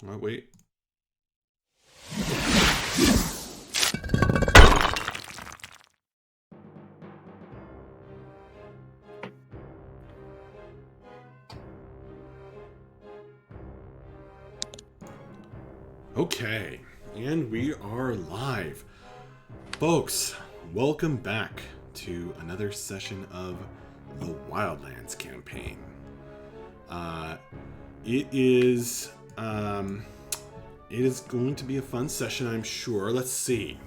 Oh, wait. Okay, and we are live. Folks, welcome back to another session of the Wildlands campaign. It is going to be a fun session, I'm sure. Let's see.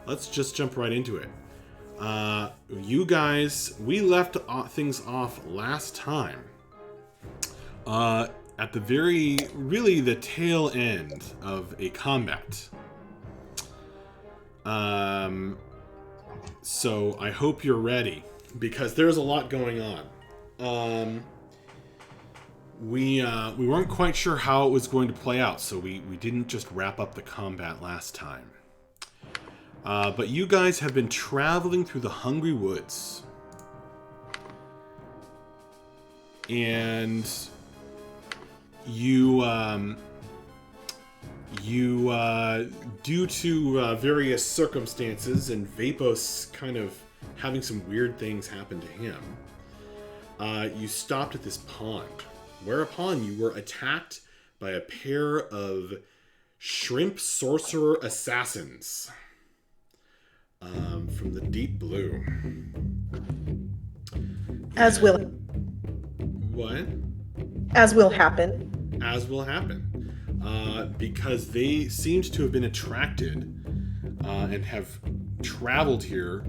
Let's just jump right into it. You guys, we left things off last time. At the really the tail end of a combat. So I hope you're ready, because there's a lot going on. We weren't quite sure how it was going to play out, so we didn't just wrap up the combat last time. But you guys have been traveling through the Hungry Woods. And you due to various circumstances and Vapos kind of having some weird things happen to him, you stopped at this pond, whereupon you were attacked by a pair of shrimp sorcerer assassins from the deep blue. As will. What? As will happen. As will happen. Because they seemed to have been attracted and have traveled here,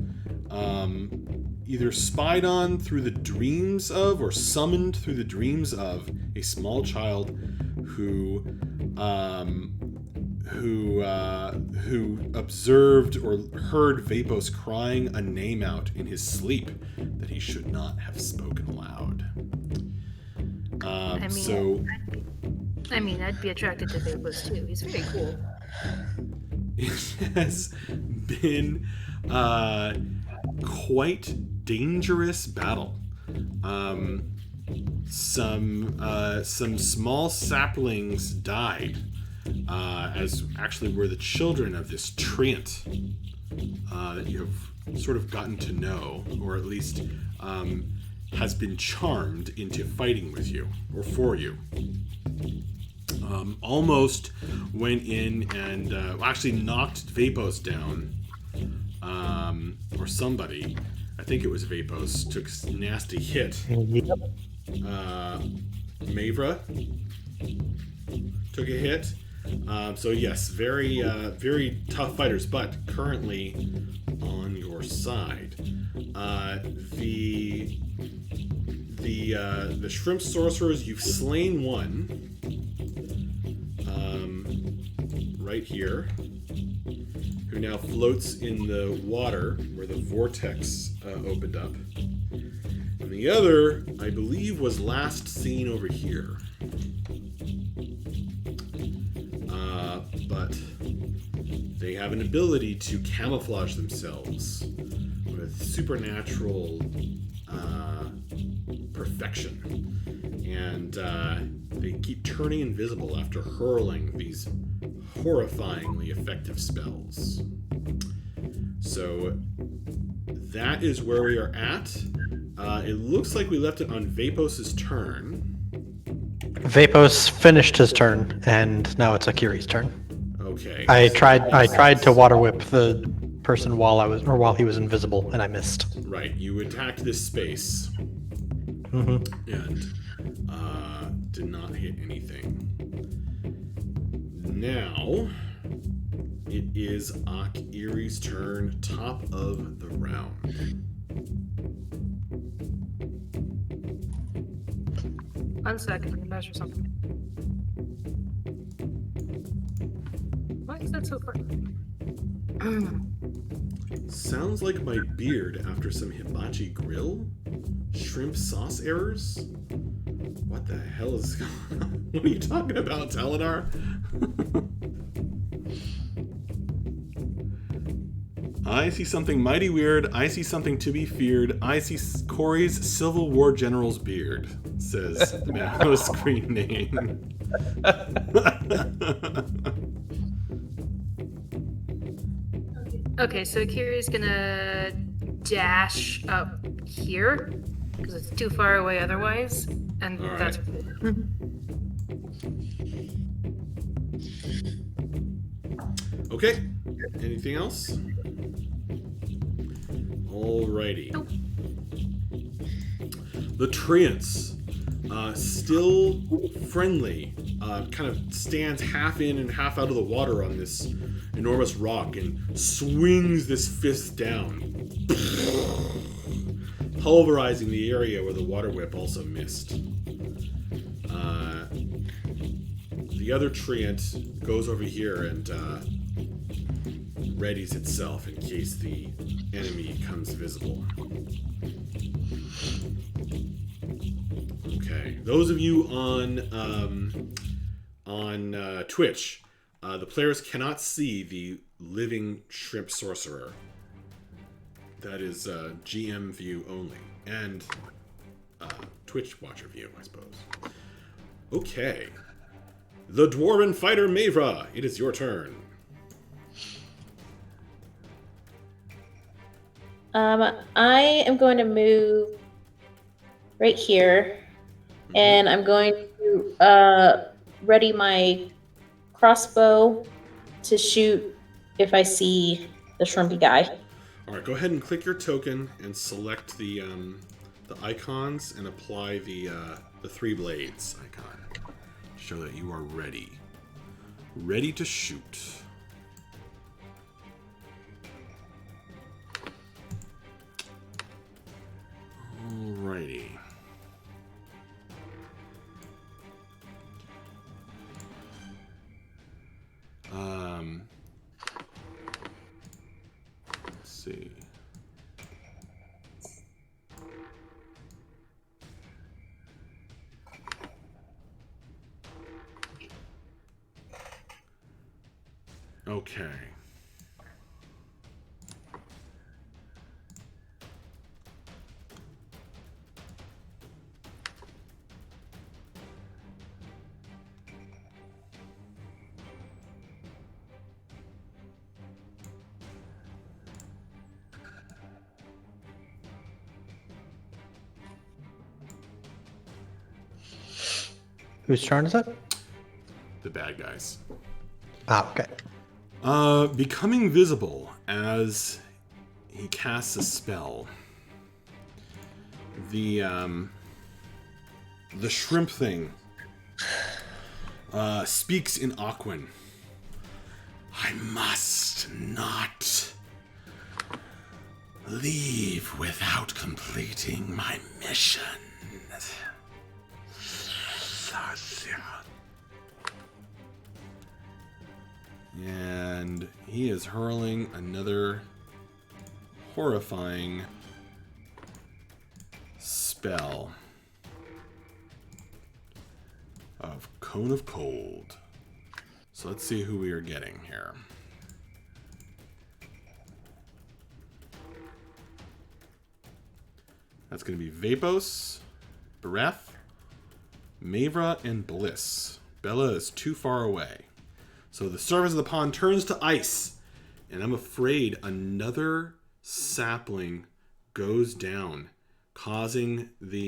either spied on through the dreams of or summoned through the dreams of a small child who observed or heard Vapos crying a name out in his sleep that he should not have spoken aloud. I'd be attracted to Vapos too. He's very cool. It has been quite dangerous battle. Some small saplings died, as actually were the children of this treant that you have sort of gotten to know, or at least has been charmed into fighting with you, or for you. Almost went in and actually knocked Vapos down, or somebody. I think it was Vapos, took a nasty hit. Yep. Mavra took a hit. So yes, very tough fighters, but currently on your side. The shrimp sorcerers, you've slain one. Right here, who now floats in the water where the vortex opened up. And the other, I believe, was last seen over here. But they have an ability to camouflage themselves with supernatural perfection. And they keep turning invisible after hurling these horrifyingly effective spells. So that is where we are at. It looks like we left it on Vapos' turn. Vapos finished his turn, and now it's Akiri's turn. Okay. I tried to water whip the person while he was invisible, and I missed. Right, you attacked this space. Mm-hmm. And did not hit anything. Now it is Akiri's turn, top of the round. One second, let me measure something. Why is that so far? Sounds like my beard after some hibachi grill? Shrimp sauce errors? What the hell is going on? What are you talking about, Talidar? I see something mighty weird. I see something to be feared. I see Corey's Civil War general's beard, says the man with screen name. Okay, so Kiri's gonna dash up here because it's too far away otherwise, and All right. that's Okay. Anything else? Alrighty. Nope. The treants, still friendly, kind of stands half in and half out of the water on this enormous rock and swings this fist down, pulverizing the area where the water whip also missed. The other treant goes over here and readies itself in case the enemy comes visible. Okay, those of you on Twitch, the players cannot see the living shrimp sorcerer. That is GM view only, and Twitch watcher view, I suppose. Okay, the dwarven fighter Mavra, it is your turn. I am going to move right here, and I'm going to ready my crossbow to shoot if I see the shrimpy guy. All right, go ahead and click your token and select the icons and apply the 3 blades icon. Show that you are ready. Ready to shoot. Alrighty. Let's see. Okay. Whose turn is it? The bad guys. Ah, okay. Becoming visible as he casts a spell. The shrimp thing speaks in Aquan. I must not leave without completing my mission. And he is hurling another horrifying spell of Cone of Cold. So let's see who we are getting here. That's going to be Vapos, Breath, Mavra, and Bliss. Bella is too far away. So the surface of the pond turns to ice, and I'm afraid another sapling goes down, causing the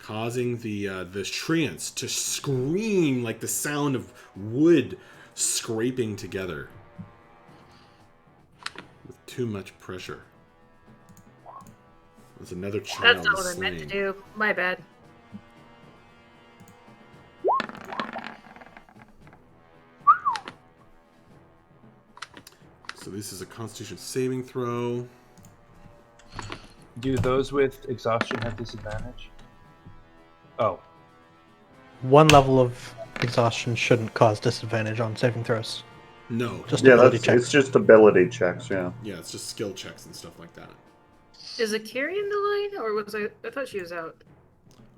treants to scream like the sound of wood scraping together with too much pressure. There's another child That's not what I meant to slain. do. My bad. So this is a Constitution saving throw. Do those with exhaustion have disadvantage? Oh, One level of exhaustion shouldn't cause disadvantage on saving throws. No. Just Yeah, ability that's, checks. it's just ability checks, yeah. Yeah, it's just skill checks and stuff like that. Is Akiri in the line, or was I thought she was out.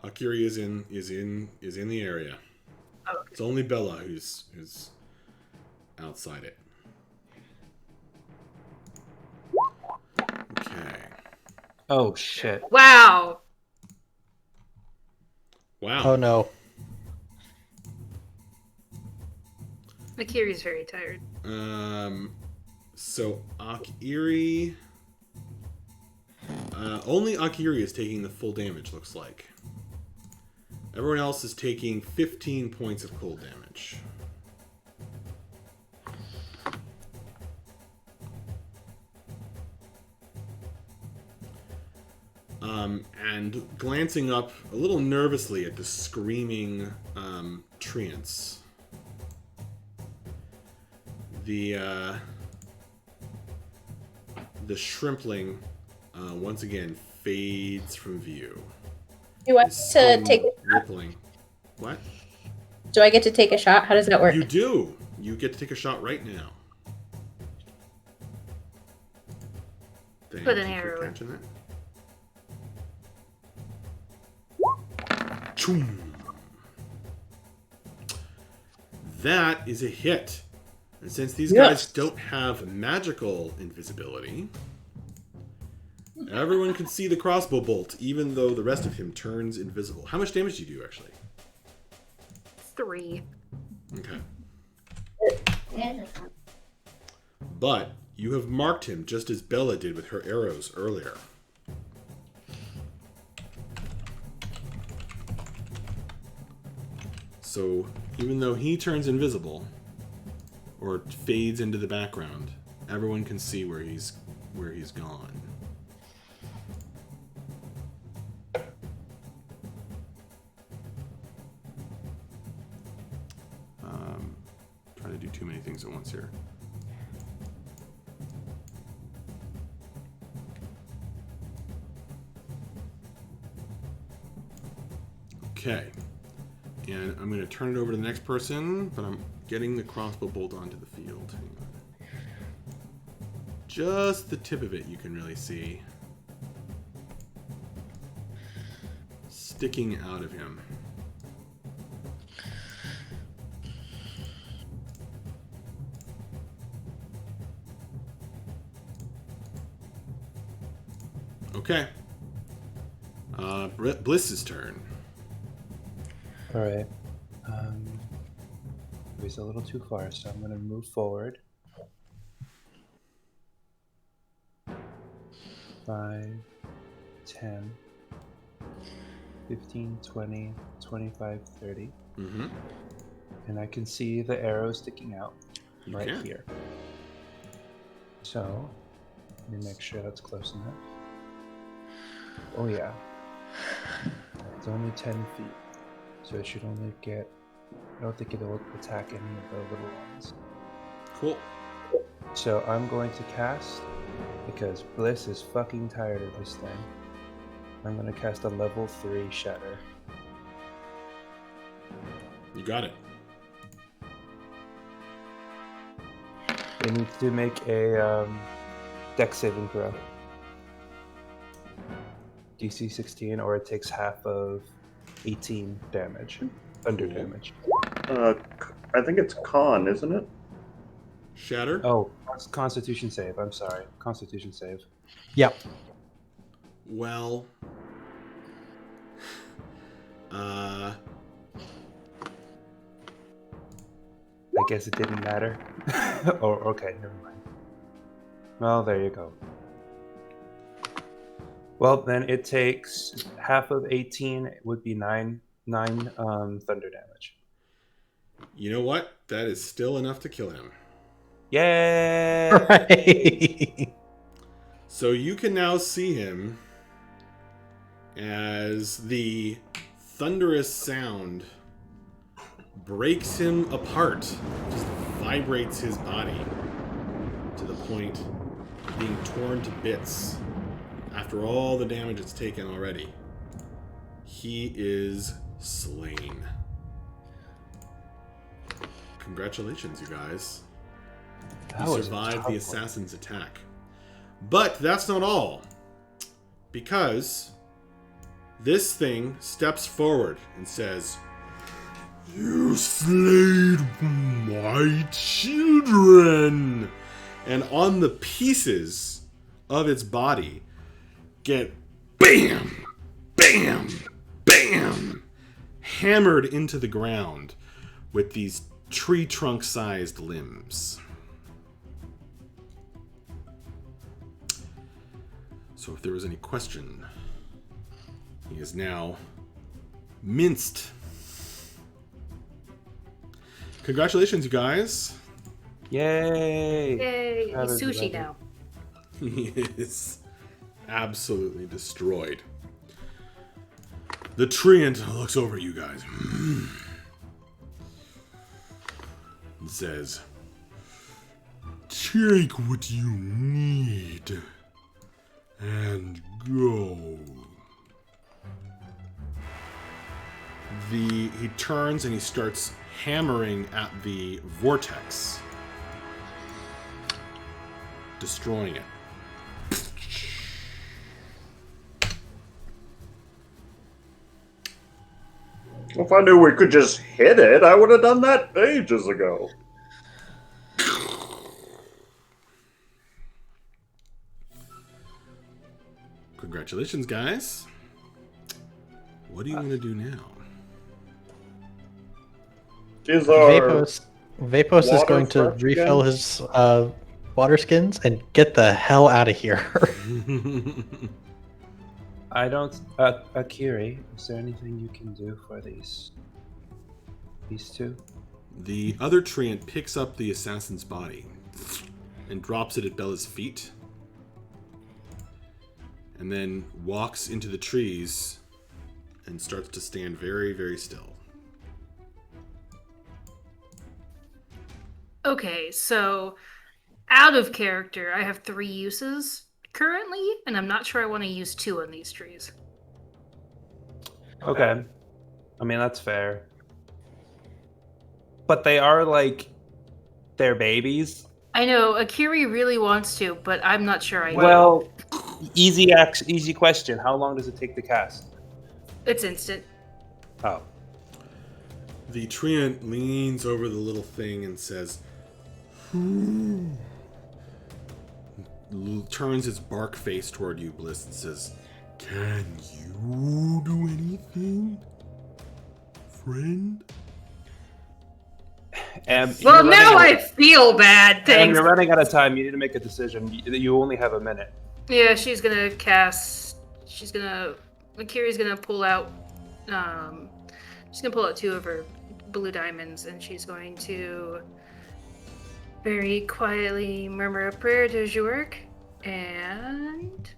Akiri is in the area. Oh, okay. It's only Bella who's outside it. Okay. oh shit! Wow. Wow. Oh no. Akiri's very tired. So Akiri... only Akiri is taking the full damage, looks like. Everyone else is taking 15 points of cold damage. And glancing up a little nervously at the screaming treants, the shrimpling once again fades from view. Do I His get to skin take? rippling. What? Do I get to take a shot? How does that work? You do. You get to take a shot right now. Thank Put an you for arrow in. catching that. Choom. That is a hit. And since these guys don't have magical invisibility, everyone can see the crossbow bolt, even though the rest of him turns invisible. How much damage do you do, actually? 3. Okay. But you have marked him just as Bella did with her arrows earlier. So even though he turns invisible or fades into the background, everyone can see where he's gone. Trying to do too many things at once here. Okay. And I'm going to turn it over to the next person, but I'm getting the crossbow bolt onto the field. Hang on. Just the tip of it you can really see. Sticking out of him. Okay. Bliss's turn. All right. He's a little too far, so I'm going to move forward. 5, 10, 15, 20, 25, 30. Mm-hmm. And I can see the arrow sticking out You right can. here. So, let me make sure that's close enough. Oh yeah. It's only 10 feet. So it should only get... I don't think it'll attack any of the little ones. Cool. So I'm going to cast, because Bliss is fucking tired of this thing, I'm going to cast a level 3 Shatter. You got it. They need to make a dex saving throw. DC 16, or it takes half of 18 damage. Thunder Cool. damage. I think it's con, isn't it? Shatter? Oh, Constitution save. I'm sorry. Constitution save. Yep. Well... I guess it didn't matter. Oh, okay, never mind. Well, there you go. Well, then it takes half of 18. It would be 9 thunder damage. You know what? That is still enough to kill him. Yay! Right. So you can now see him as the thunderous sound breaks him apart, just vibrates his body to the point of being torn to bits after all the damage it's taken already. He is slain. Congratulations, you guys. That You was a survived tough the one. assassin's attack. But that's not all. Because this thing steps forward and says, "You slayed my children!" And on the pieces of its body get BAM! BAM! BAM! hammered into the ground with these tree trunk-sized limbs. So if there was any question, he is now minced. Congratulations, you guys. Yay! Yay! How He's did sushi that now. He is absolutely destroyed. The treant looks over at you guys and says, "Take what you need and go." He turns and he starts hammering at the vortex, destroying it. If I knew we could just hit it, I would have done that ages ago. Congratulations, guys. What do you want to do now? Is our Vapos is water going to fresh refill again? his water skins and get the hell out of here. I don't. Akiri, is there anything you can do for these two? The other treant picks up the assassin's body and drops it at Bella's feet, and then walks into the trees and starts to stand very, very still. Okay, so out of character, I have 3 uses currently, and I'm not sure I want to use 2 on these trees. Okay. I mean, that's fair. But they are like, they're babies. I know Akiri really wants to, but I'm not sure I will. Well, easy question. How long does it take to cast? It's instant. Oh. The treant leans over the little thing and says, turns its bark face toward you, Bliss, and says, "Can you do anything, friend?" Well, now I feel bad. Thanks. You're running out of time. You need to make a decision. You only have a minute. Yeah, she's gonna cast. Akiri's gonna pull out. She's gonna pull out 2 of her blue diamonds, and she's going to very quietly murmur a prayer to Zhurk. And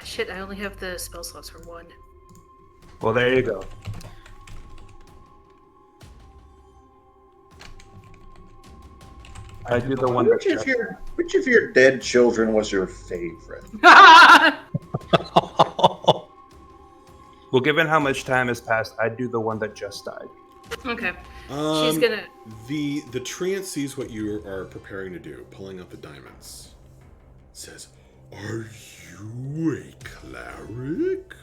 shit! I only have the spell slots for 1. Well, there you go. I do the one Which that's of your dead children was your favorite? Well, given how much time has passed, I'd do the one that just died. Okay. She's gonna. The treant sees what you are preparing to do, pulling up the diamonds. Says, "Are you a cleric?"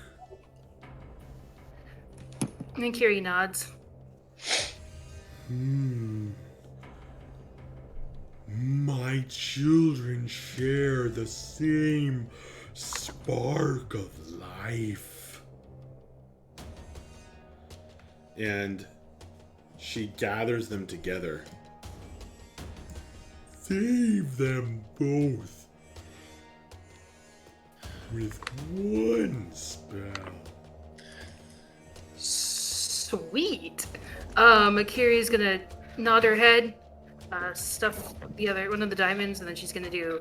And Akiri nods. My children share the same spark of life. And she gathers them together. Save them both with one spell. Sweet. Akiri's gonna nod her head, stuff one of the diamonds, and then she's gonna do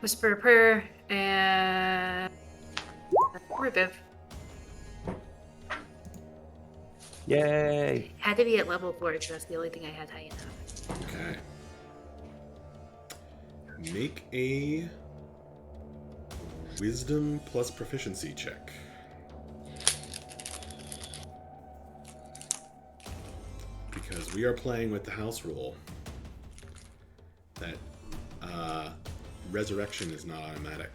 whisper a prayer and revive. Yay! Had to be at level 4 because that's the only thing I had high enough. Okay. Make a wisdom plus proficiency check. Because we are playing with the house rule that resurrection is not automatic.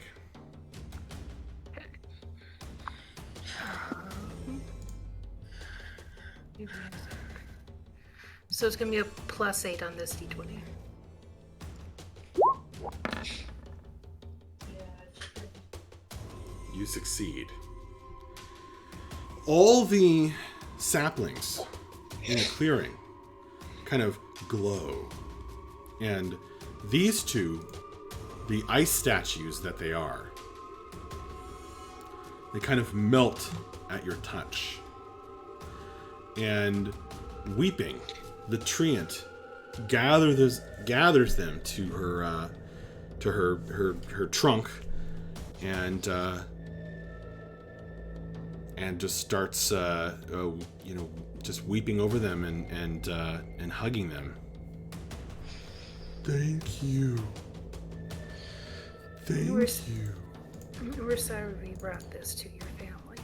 So it's gonna be a +8 on this d20. You succeed. All the saplings in a clearing kind of glow. And these two, the ice statues that they are, they kind of melt at your touch. And weeping, the treant gathers them to her trunk, and just starts just weeping over them and hugging them. Thank you. Thank you. We're sorry we brought this to your family.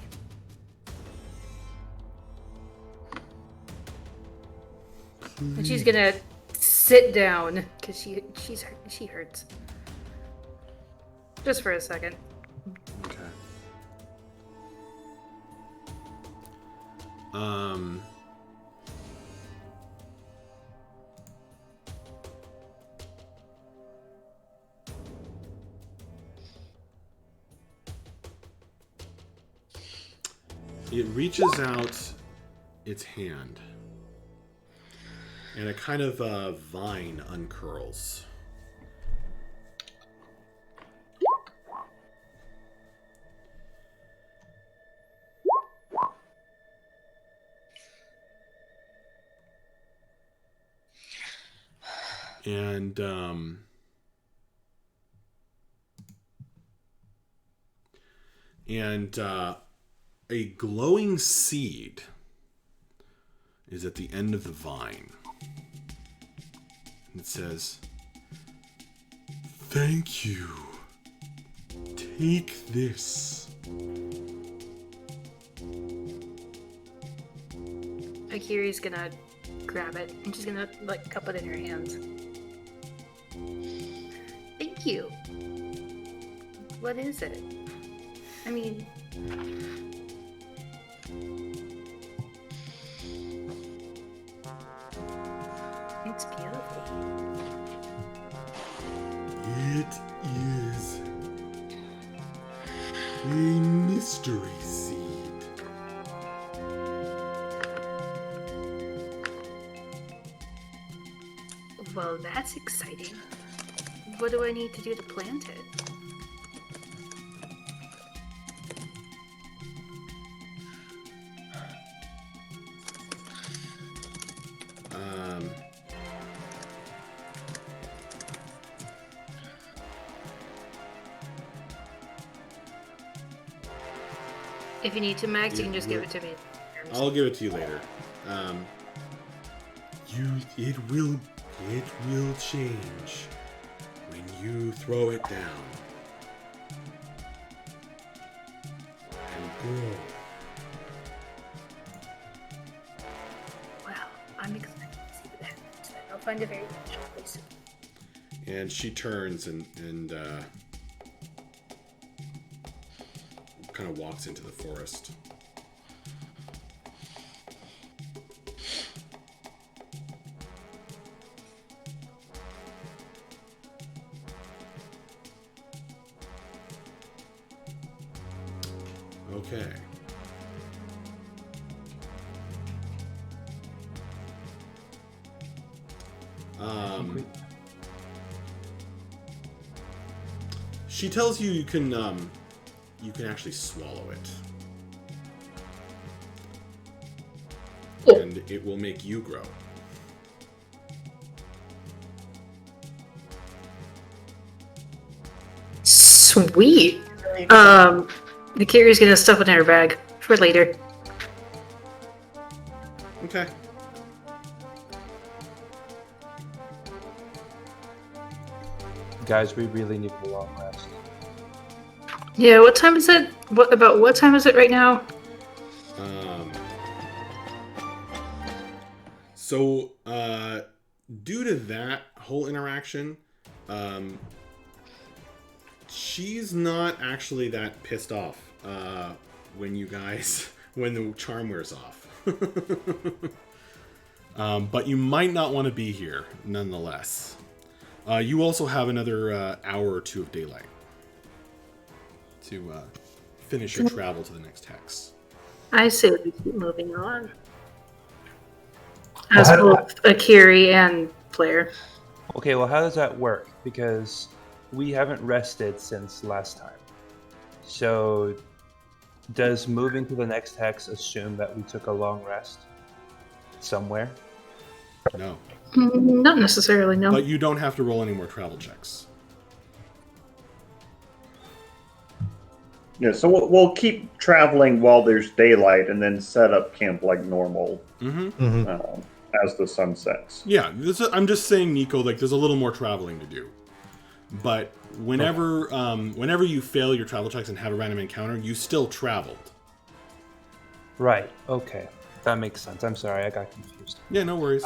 And she's gonna sit down because she hurts. Just for a second. Okay. It reaches out its hand, and a kind of vine uncurls. And a glowing seed is at the end of the vine. And it says, "Thank you. Take this." Akiri's gonna grab it and she's gonna cup it in her hands. Thank you. What is it? I mean, it's beautiful. It is a mystery seed. Well, that's exciting. What do I need to do to plant it? If you need to, Max, you can just give it to me. I'll give it to you later. It will change when you throw it down and grow. Wow, I'm excited to see what happens. I'll find a very special place. And she turns and kind of walks into the forest. Okay. She tells you can actually swallow it. And it will make you grow. Sweet. The carrier's gonna stuff it in her bag for later. Okay. Guys, we really need a long rest. Yeah, what time is it? What time is it right now? So, due to that whole interaction, she's not actually that pissed off when the charm wears off. But you might not want to be here, nonetheless. You also have another hour or two of daylight to finish your travel to the next hex. I say we keep moving on. as Well, both Akiri and player. Okay, well, how does that work? Because we haven't rested since last time. So, does moving to the next hex assume that we took a long rest somewhere? No. Not necessarily, no. But you don't have to roll any more travel checks. Yeah, so we'll keep traveling while there's daylight, and then set up camp like normal as the sun sets. Yeah, I'm just saying, Nico, like, there's a little more traveling to do. But whenever whenever you fail your travel checks and have a random encounter, you still traveled. Right, okay. That makes sense. I'm sorry, I got confused. Yeah, no worries.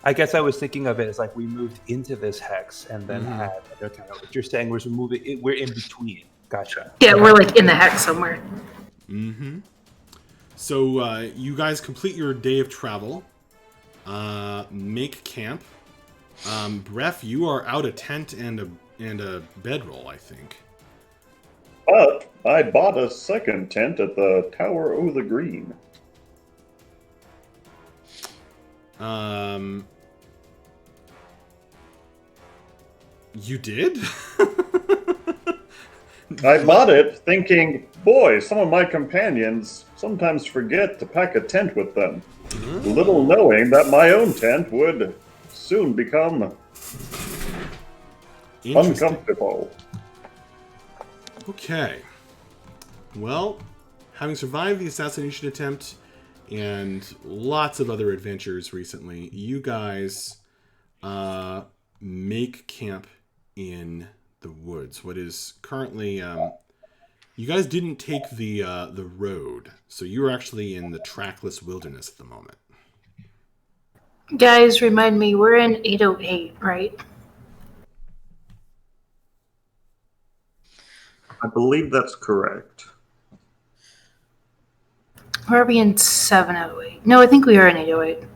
I guess I was thinking of it as like we moved into this hex and then had an encounter. What you're saying was we're in between. Gotcha. Yeah, we're like in the hex somewhere. Mm-hmm. So you guys complete your day of travel. Make camp. Bref, you are out a tent and a bedroll, I think. But I bought a second tent at the Tower o' the Green. You did? I bought it thinking, boy, some of my companions sometimes forget to pack a tent with them. Little knowing that my own tent would soon become uncomfortable. Okay. Well, having survived the assassination attempt and lots of other adventures recently, you guys make camp in the woods. What is currently you guys didn't take the road, so you are actually in the trackless wilderness at the moment. Guys, remind me, we're in 808, right? I believe that's correct. Or are we in 708? No, I think we are in 808.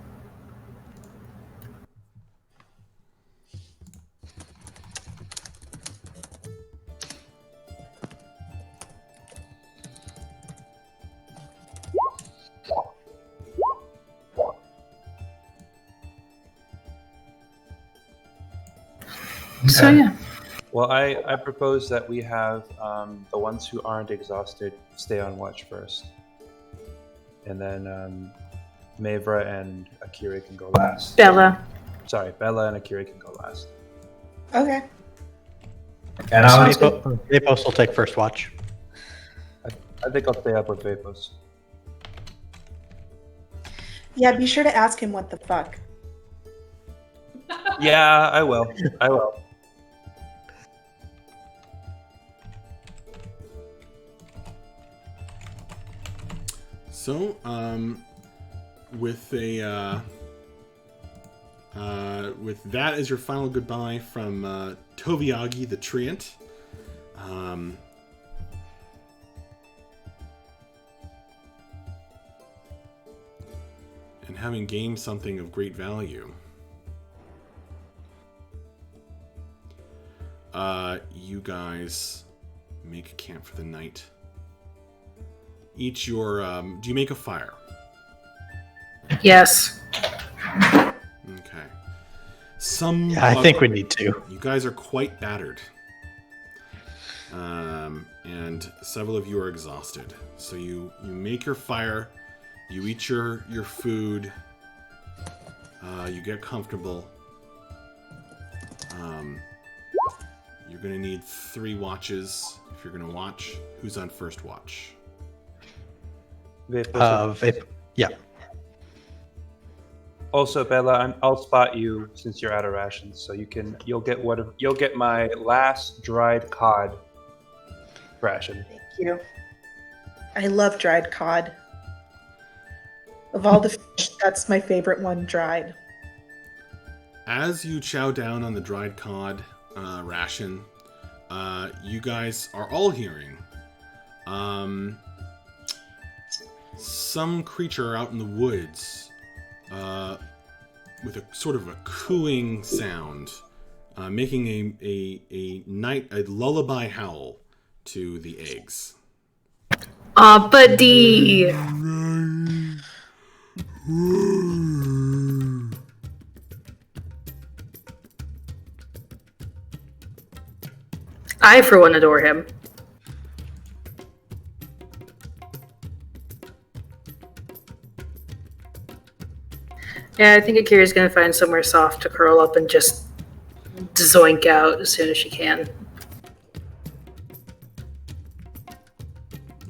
So yeah. Well, I propose that we have the ones who aren't exhausted stay on watch first. And then Mavra and Akira can go last. Bella. Sorry, Bella and Akira can go last. Okay. And I'll Vapos will take first watch. I think I'll stay up with Vapos. Yeah, be sure to ask him what the fuck. Yeah, I will. I will. So, with that as your final goodbye from Toviagi the Treant, and having gained something of great value, you guys make camp for the night. Each your do you make a fire? Yes. Okay. I think we need to. You guys are quite battered. And several of you are exhausted. So you make your fire, you eat your food, you get comfortable. You're gonna need 3 watches if you're gonna watch. Who's on first watch? Yeah. Also, Bella, I'll spot you since you're out of rations, so you'll get my last dried cod ration. Thank you. I love dried cod. Of all the fish, that's my favorite one, dried. As you chow down on the dried cod ration, you guys are all hearing some creature out in the woods with a sort of a cooing sound, making a lullaby howl to the eggs. Buddy. I, for one, adore him. Yeah, I think Akira's gonna find somewhere soft to curl up and just zoink out as soon as she can.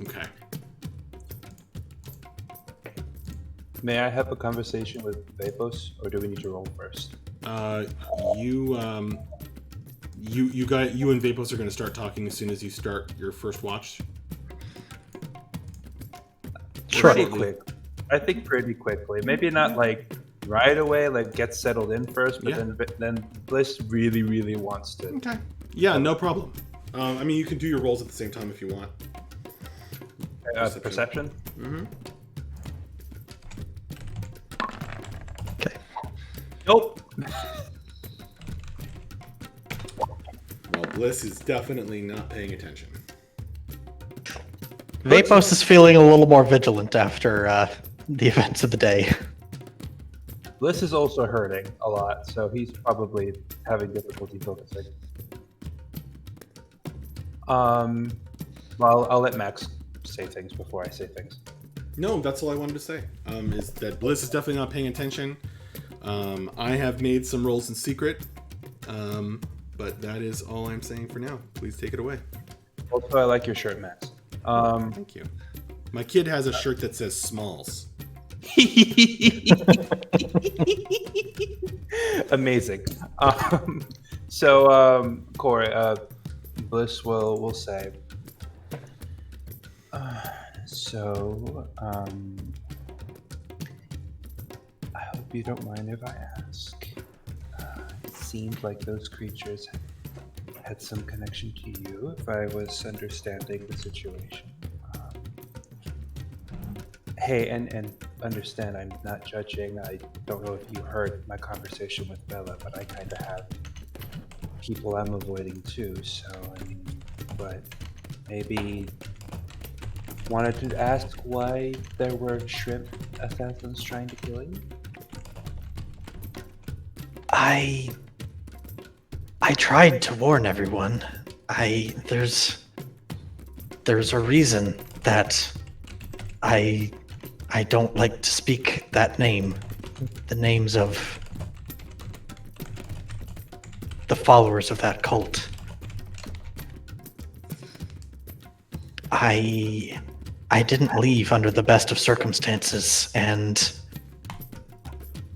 Okay. May I have a conversation with Vapos, or do we need to roll first? You and Vapos are going to start talking as soon as you start your first watch. Sure. Pretty quick. I think pretty quickly. Maybe not like right away, like get settled in first, but then Bliss really, really wants to. Okay. Yeah, no problem. I mean, you can do your rolls at the same time if you want. Perception? Mm-hmm. Okay. Nope. Well, Bliss is definitely not paying attention. Vapos is feeling a little more vigilant after the events of the day. Bliss is also hurting a lot, so he's probably having difficulty focusing. Well, I'll let Max say things before I say things. No, that's all I wanted to say. Is that Bliss is definitely not paying attention. I have made some rolls in secret, but that is all I'm saying for now. Please take it away. Also, I like your shirt, Max. Thank you. My kid has a shirt that says Smalls. Amazing. Corey, Bliss will say. I hope you don't mind if I ask. It seemed like those creatures had some connection to you, if I was understanding the situation. Hey, and understand, I'm not judging. I don't know if you heard my conversation with Bella, but I kind of have people I'm avoiding too, so, I mean, but maybe wanted to ask why there were shrimp assassins trying to kill you? I tried to warn everyone. There's a reason that I don't like to speak that name, the names of the followers of that cult. I didn't leave under the best of circumstances, and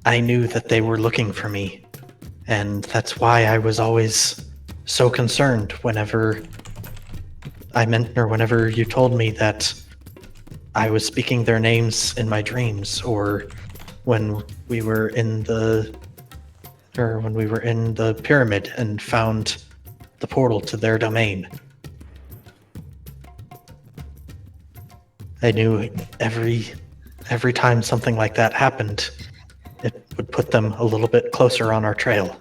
I knew that they were looking for me, and that's why I was always so concerned whenever whenever you told me that I was speaking their names in my dreams, or when we were in the pyramid and found the portal to their domain. I knew every time something like that happened, it would put them a little bit closer on our trail.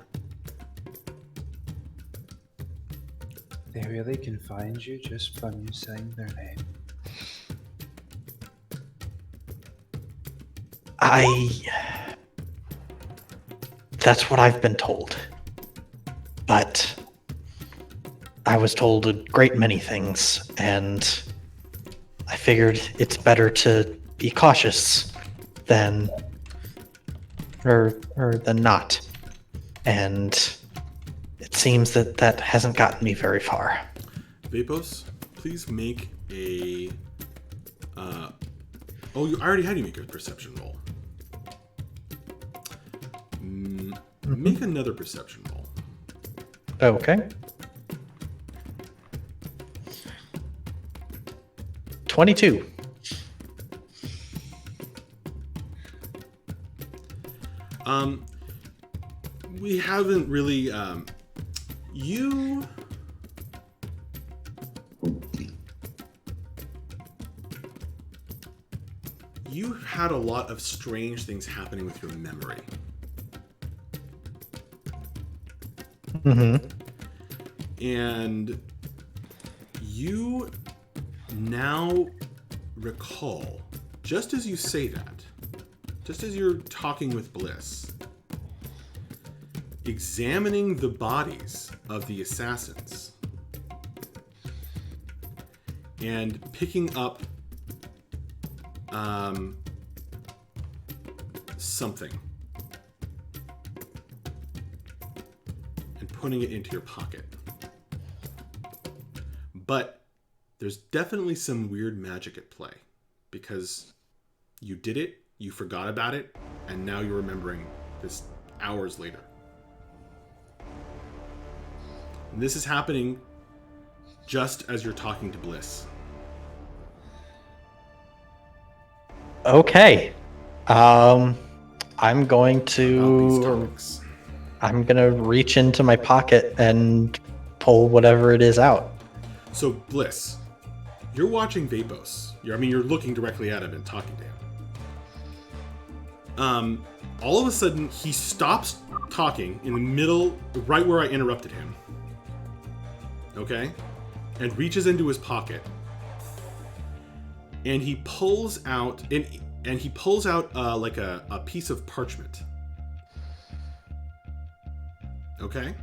They really can find you just from you saying their name? That's what I've been told. But I was told a great many things, and I figured it's better to be cautious than than not. And it seems that hasn't gotten me very far. Vapos, please make a... I already had you make a perception roll. Make another perception roll. Okay. 22. We haven't really, you had a lot of strange things happening with your memory. Mm-hmm. And you now recall, just as you say that, just as you're talking with Bliss, examining the bodies of the assassins, and picking up something and putting it into your pocket. But there's definitely some weird magic at play because you did it, you forgot about it, and now you're remembering this hours later. And this is happening just as you're talking to Bliss. Okay. I'm going About these to topics. reach into my pocket and pull whatever it is out. So Bliss, you're watching Vapos. You're looking directly at him and talking to him. All of a sudden, he stops talking in the middle, right where I interrupted him. Okay? And reaches into his pocket. And he pulls out, like a piece of parchment. Okay?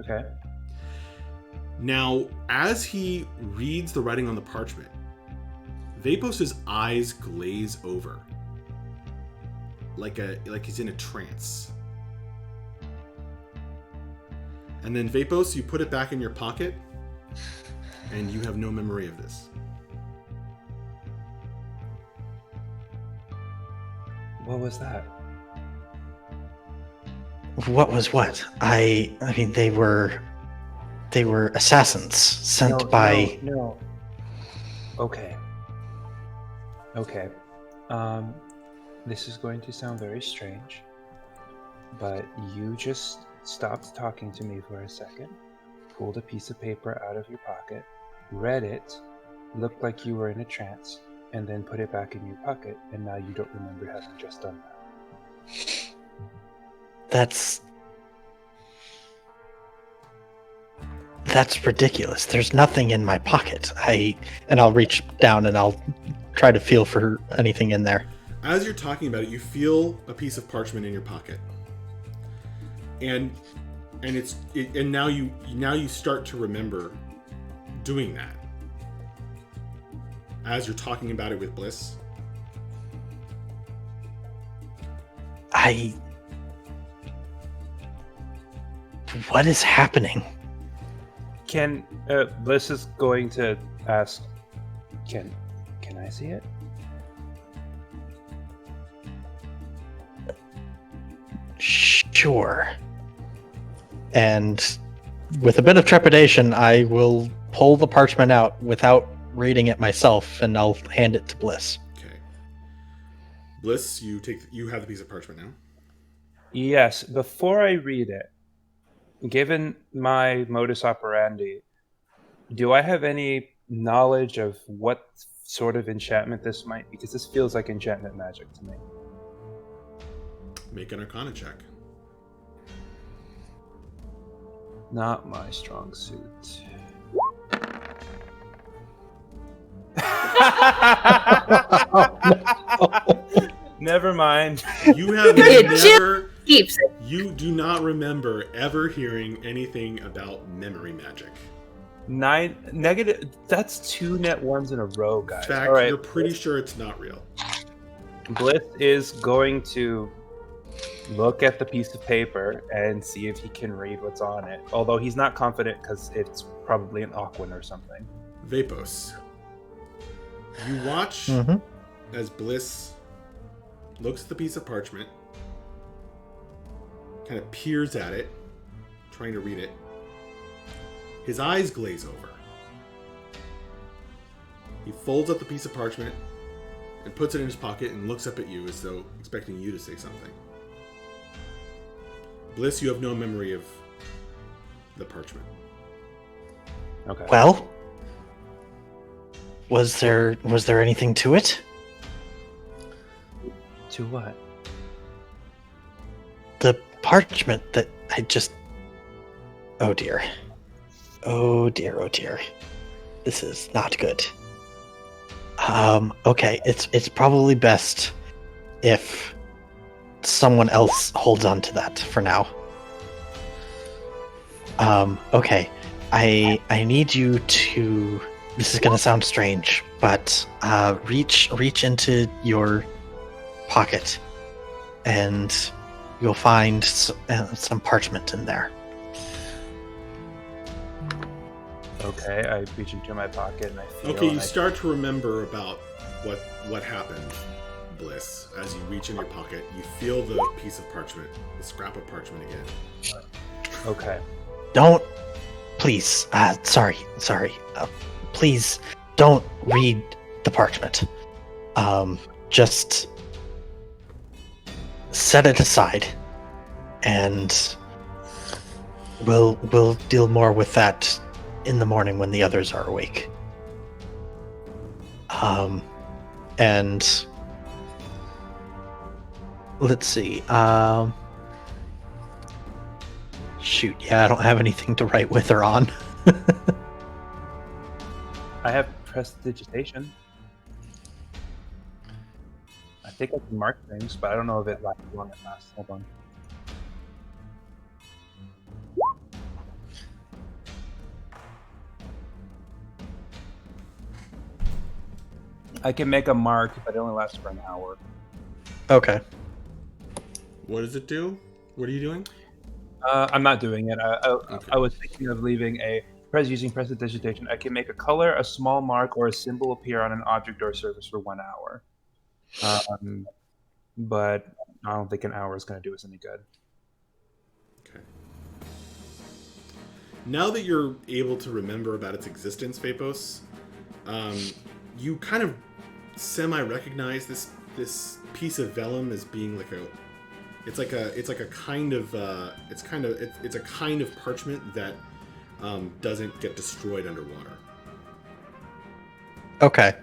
Okay. Now, as he reads the writing on the parchment, Vapos's eyes glaze over. Like he's in a trance. And then Vapos, you put it back in your pocket, and you have no memory of this. What was that? What was what? I mean, they were assassins sent by. No. Okay. This is going to sound very strange, but you just stopped talking to me for a second, pulled a piece of paper out of your pocket, read it, looked like you were in a trance, and then put it back in your pocket, and now you don't remember having just done that. That's ridiculous. There's nothing in my pocket. I'll reach down and I'll try to feel for anything in there. As you're talking about it, you feel a piece of parchment in your pocket, and now you start to remember doing that as you're talking about it with Bliss. What is happening? Can Bliss is going to ask, can I see it? Sure. And with a bit of trepidation, I will pull the parchment out without reading it myself, and I'll hand it to Bliss. Okay. Bliss, you have the piece of parchment now. Yes. Before I read it, given my modus operandi, do I have any knowledge of what sort of enchantment this might be? Because this feels like enchantment magic to me. Make an Arcana check. Not my strong suit. Never mind. You have It never. Keeps it. You do not remember ever hearing anything about memory magic. 9 negative. That's 2 net ones in a row, guys. In fact, All right. you're pretty sure it's not real. Bliss is going to look at the piece of paper and see if he can read what's on it. Although he's not confident because it's probably an Aquan or something. Vapos. You watch as Bliss looks at the piece of parchment, kind of peers at it, trying to read it. His eyes glaze over. He folds up the piece of parchment and puts it in his pocket and looks up at you as though expecting you to say something. Bliss, you have no memory of the parchment. Okay. Well, was there anything to it? To what? The parchment that I just... Oh dear. Oh dear, oh dear. This is not good. Okay, it's probably best if someone else holds on to that for now. Okay. I need you to. This is gonna sound strange, but reach into your pocket, and you'll find some parchment in there. Okay, I reach into my pocket and I feel. Okay, you start to remember about what happened, Bliss. As you reach in your pocket, you feel the piece of parchment, the scrap of parchment again. Okay. Don't, please. Sorry. Please don't read the parchment. Just set it aside, and we'll deal more with that in the morning when the others are awake. And let's see. Shoot, yeah, I don't have anything to write with or on. I have prestidigitation. I think I can mark things, but I don't know if it lasts long it lasts. Hold on. I can make a mark, but it only lasts for an hour. Okay. What does it do? What are you doing? I'm not doing it. Okay. I was thinking of leaving using prestidigitation. I can make a color, a small mark, or a symbol appear on an object or surface for 1 hour. But I don't think an hour is going to do us any good. Okay. Now that you're able to remember about its existence, Vapos, you kind of semi-recognize this piece of vellum as being like it's a kind of parchment that doesn't get destroyed underwater. Okay.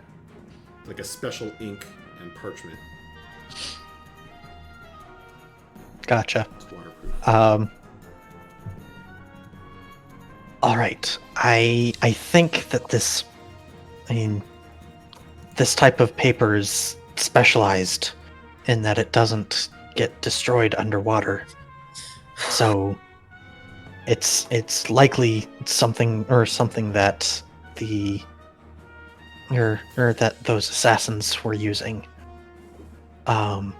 Like a special ink and parchment. Gotcha. It's waterproof. All right. I think that this type of paper is specialized in that it doesn't get destroyed underwater. So it's likely something that the or that those assassins were using. I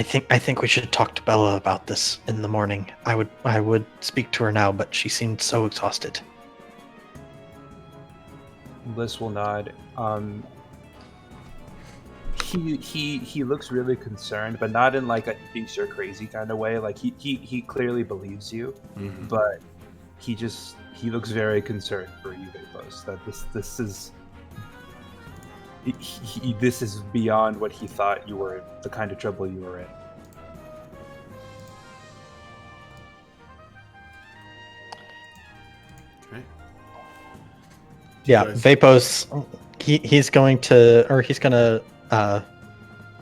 think we should talk to Bella about this in the morning. I would speak to her now, but she seemed so exhausted. Bliss will nod. He looks really concerned, but not in like a thinks you're crazy kind of way. Like he clearly believes you, but he looks very concerned for you, Vapos. That this is beyond what he thought you were, the kind of trouble you were in. Okay. Yeah, Vapos, he's gonna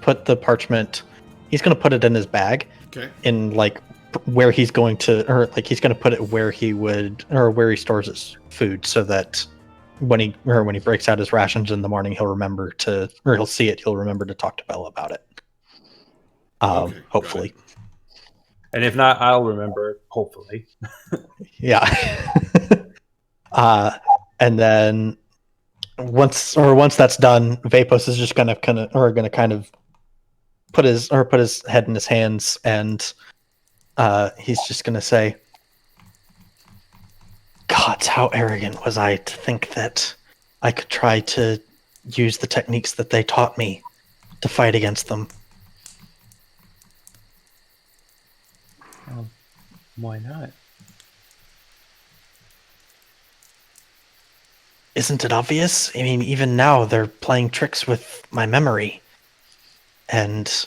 put the parchment. He's gonna put it in his bag. Okay. In like where he's going to, or like he's gonna put it where he would, or where he stores his food, so that when he breaks out his rations in the morning, he'll remember to, or he'll see it. He'll remember to talk to Bella about it. Okay, Hopefully. And if not, I'll remember. Hopefully. Yeah. And then once that's done, Vapos is just gonna kind of put his head in his hands, and he's just gonna say, "God, how arrogant was I to think that I could try to use the techniques that they taught me to fight against them." Oh, why not? Isn't it obvious? I mean, even now they're playing tricks with my memory, and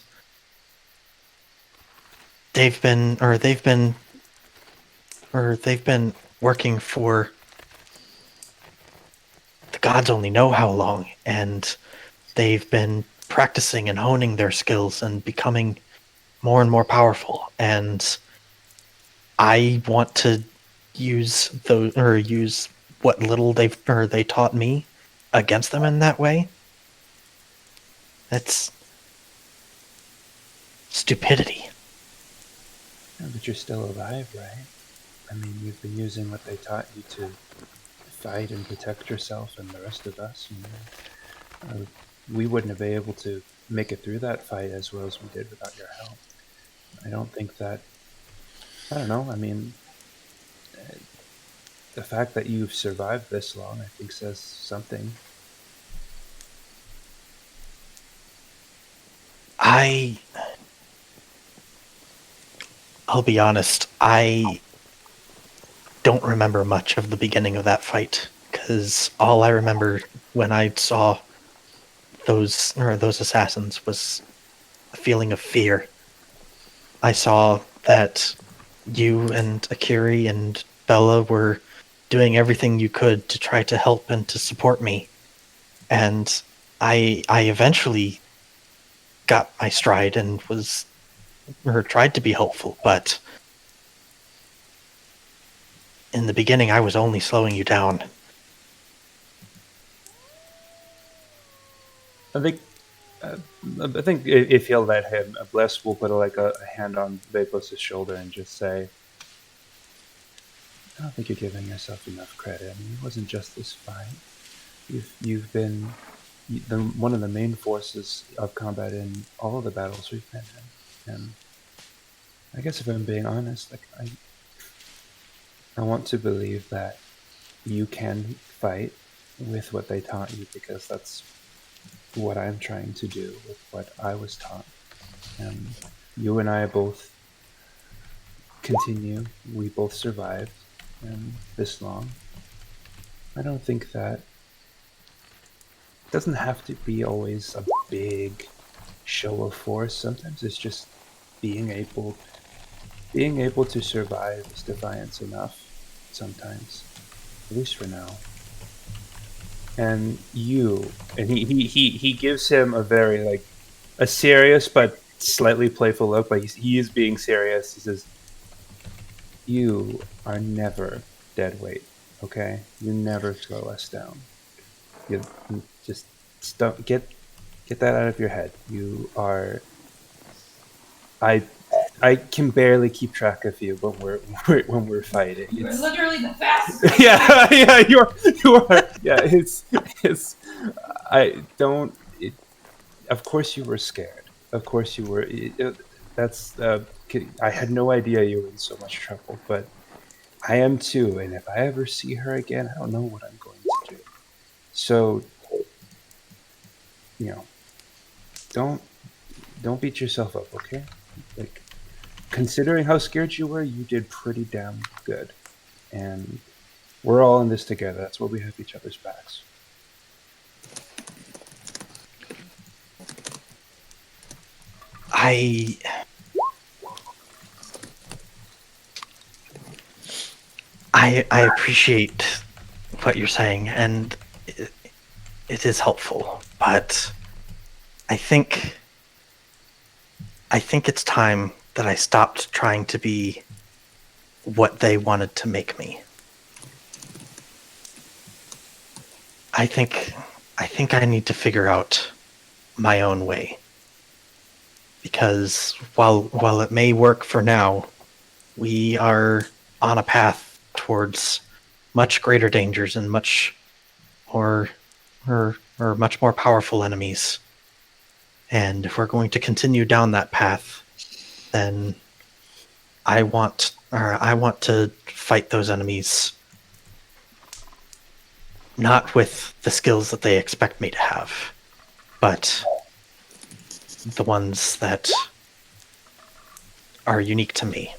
they've been working for the gods only know how long, and they've been practicing and honing their skills and becoming more and more powerful. And I want to use what little they taught me against them in that way. That's stupidity. Yeah, but you're still alive, right? I mean, you've been using what they taught you to fight and protect yourself and the rest of us. We wouldn't have been able to make it through that fight as well as we did without your help. I don't think that. I don't know. I mean, the fact that you've survived this long, I think, says something. I'll be honest, I don't remember much of the beginning of that fight, because all I remember when I saw those assassins was a feeling of fear. I saw that you and Akiri and Bella were doing everything you could to try to help and to support me. And I eventually got my stride and tried to be helpful, but in the beginning I was only slowing you down. I think if you'll let him, Bless will put a hand on Vapos' shoulder and just say, I don't think you're giving yourself enough credit. I mean, it wasn't just this fight. You've been one of the main forces of combat in all of the battles we've been in. And I guess if I'm being honest, like I want to believe that you can fight with what they taught you, because that's what I'm trying to do with what I was taught. And you and I both continue. We both survived this long. I don't think that it doesn't have to be always a big show of force. Sometimes it's just being able to survive is defiance enough. Sometimes, at least for now. And he gives him a very a serious but slightly playful look, but he is being serious. He says, you are never dead weight, okay? You never slow us down. You just stop, get that out of your head. You are. I can barely keep track of you when we're fighting. You're literally the fastest. Yeah, you are. Yeah, it's. I don't. Of course, you were scared. Of course, you were. That's. I had no idea you were in so much trouble, but I am too. And if I ever see her again, I don't know what I'm going to do. So, don't beat yourself up, okay? Considering how scared you were, you did pretty damn good. And we're all in this together. That's why we have each other's backs. I appreciate what you're saying, and it is helpful, but I think it's time that I stopped trying to be what they wanted to make me. I think I need to figure out my own way. Because while it may work for now, we are on a path towards much greater dangers and much more powerful enemies. And if we're going to continue down that path, then I want to fight those enemies not with the skills that they expect me to have, but the ones that are unique to me.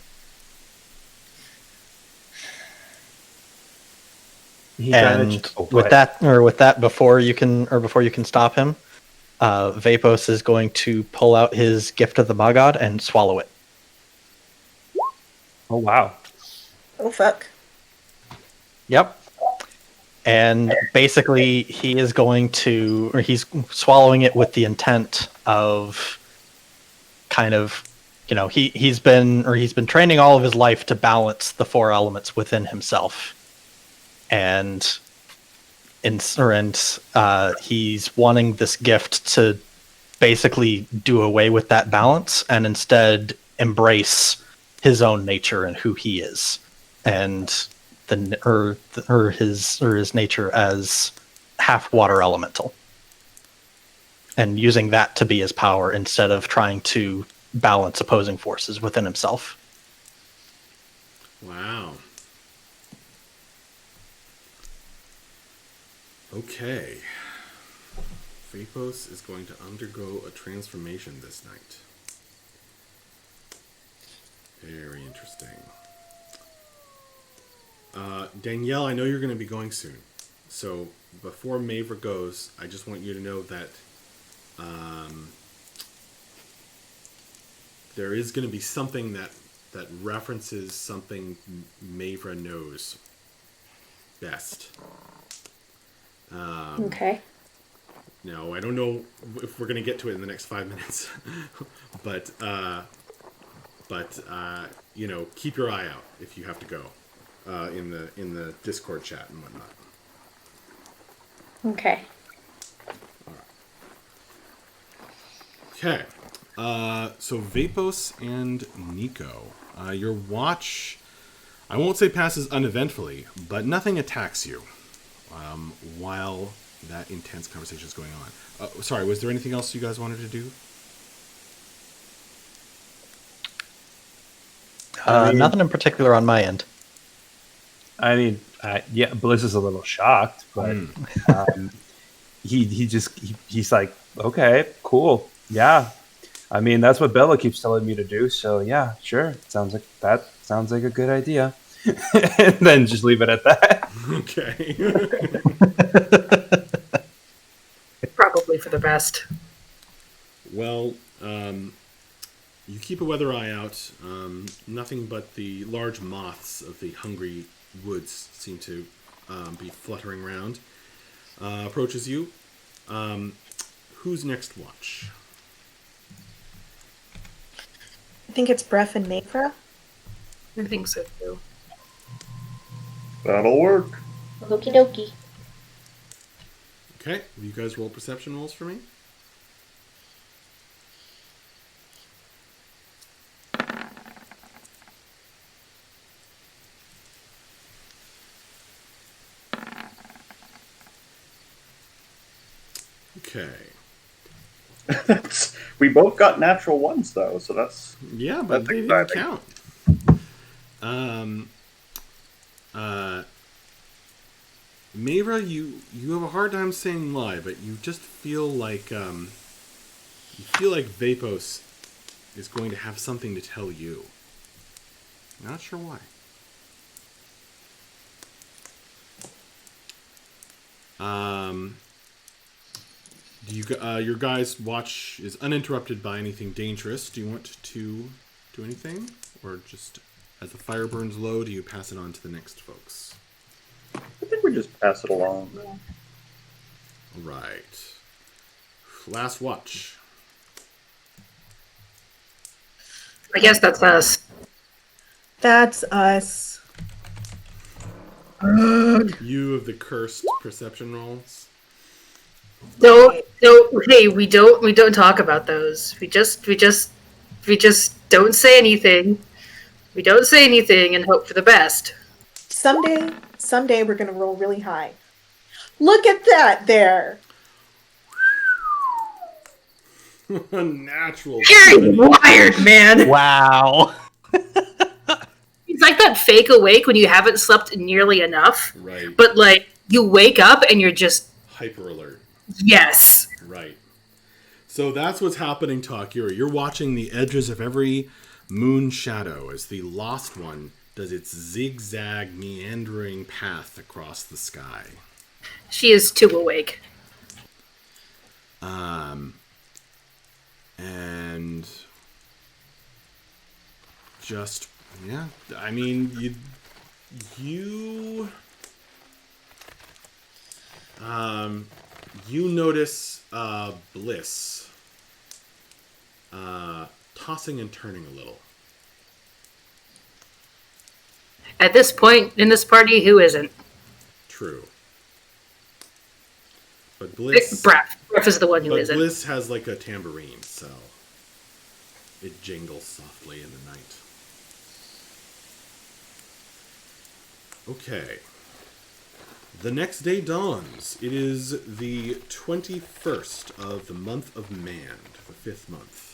And with that, before you can stop him, Vapos is going to pull out his gift of the Magod and swallow it. Oh wow! Oh fuck! Yep. And basically, he's swallowing it with the intent of kind of, he's been training all of his life to balance the four elements within himself. And he's wanting this gift to basically do away with that balance and instead embrace his own nature and who he is. and his nature as half water elemental, and using that to be his power instead of trying to balance opposing forces within himself. Wow. Okay. Vapos is going to undergo a transformation this night. Very interesting. Danielle, I know you're going to be going soon. So before Mavra goes, I just want you to know that there is going to be something that references something Mavra knows best. Okay. No, I don't know if we're going to get to it in the next 5 minutes, but you know, keep your eye out if you have to go in the Discord chat and whatnot. Okay. Okay, so Vapos and Nico, your watch, I won't say passes uneventfully, but nothing attacks you while that intense conversation is going on. Sorry, was there anything else you guys wanted to do? Nothing in particular on my end. I mean, yeah, Bliss is a little shocked, but he's like, okay, cool, yeah. I mean, that's what Bella keeps telling me to do, so yeah, sure. Sounds like a good idea. And then just leave it at that. Okay. Probably for the best. Well, you keep a weather eye out. Nothing but the large moths of the hungry woods seem to be fluttering around. Approaches you. Who's next watch? I think it's Breath and Mavra. I think so too. That'll work. Okie dokie. Okay, will you guys roll perception rolls for me? Okay. We both got natural ones though, so that's Yeah, but that's they didn't exciting. count. Mavra, you have a hard time saying lie, but you just feel like Vapos is going to have something to tell you. Not sure why. Do you your guys' watch is uninterrupted by anything dangerous? Do you want to do anything, or just as the fire burns low, do you pass it on to the next folks? I think we just pass it along. All right. Last watch. I guess that's us. That's us. You of the cursed perception rolls. Don't. Hey, we don't talk about those. We just don't say anything. We don't say anything and hope for the best. Someday we're gonna roll really high. Look at that there. Natural. Very wired, man. Wow. It's like that fake awake when you haven't slept nearly enough, Right. but like you wake up and you're just Hyper alert. yes. Right. So that's what's happening to Akira. You're watching the edges of every moon shadow as the Lost One does its zigzag, meandering path across the sky. She is too awake. And just, yeah, I mean, you notice Bliss tossing and turning a little. At this point in this party, who isn't? True. But Bliss... Breath is the one who But isn't. Bliss has like a tambourine, so it jingles softly in the night. Okay. The next day dawns. It is the 21st of the month of Mand, the 5th month.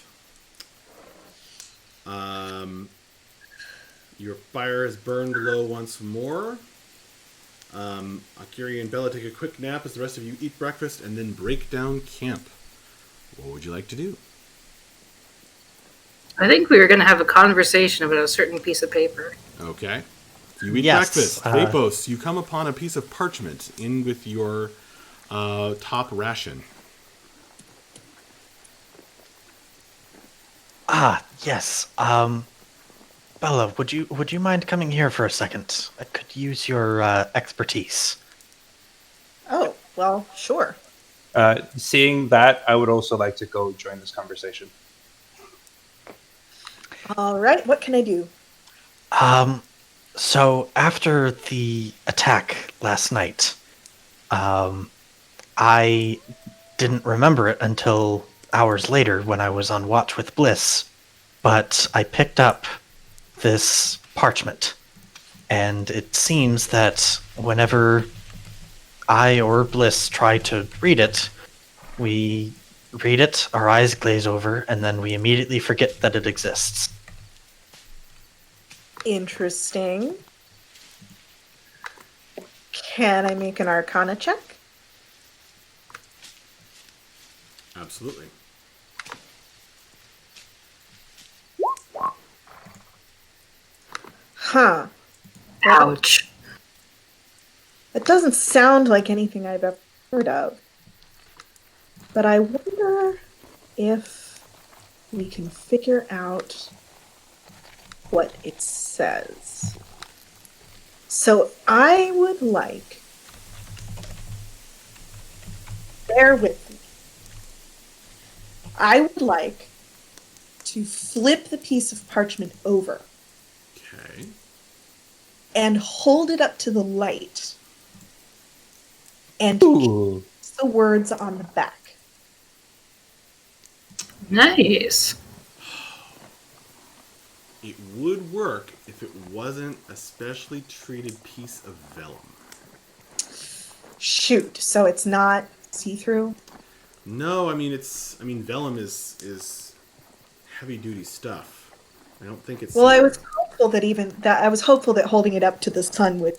Your fire has burned low once more. Akiri and Bella take a quick nap as the rest of you eat breakfast and then break down camp. What would you like to do? I think we were going to have a conversation about a certain piece of paper. Okay. You eat Yes, breakfast. Vapos, you come upon a piece of parchment in with your top ration. Yes. Bella, would you mind coming here for a second? I could use your expertise. Oh, well, sure. Seeing that, I would also like to go join this conversation. All right, what can I do? So after the attack last night, I didn't remember it until hours later when I was on watch with Bliss, but I picked up this parchment, and it seems that whenever I or Bliss try to read it, we read it, our eyes glaze over, and then we immediately forget that it exists. Interesting. Can I make an Arcana check? Absolutely. Huh. Ouch. It doesn't sound like anything I've ever heard of. But I wonder if we can figure out what it says. So I would like, bear with me, I would like to flip the piece of parchment over Okay. and hold it up to the light and Ooh. the words on the back. Nice. It would work if it wasn't a specially treated piece of vellum. Shoot, so it's not see-through? No, I mean vellum is heavy duty stuff. I don't think it's Well, I was hopeful that holding it up to the sun would,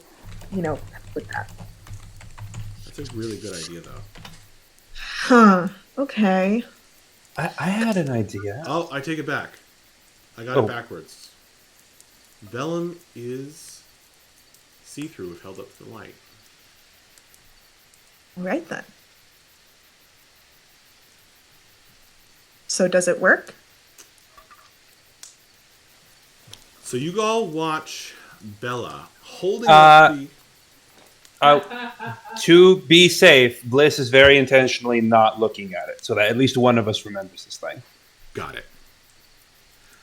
help with that. That's a really good idea though. Huh. Okay. I had an idea. Oh, I take it back. I got it backwards. Vellum is see-through if held up to the light. All right then. So does it work? So you all watch Bella holding up the... To be safe, Bliss is very intentionally not looking at it, so that at least one of us remembers this thing. Got it.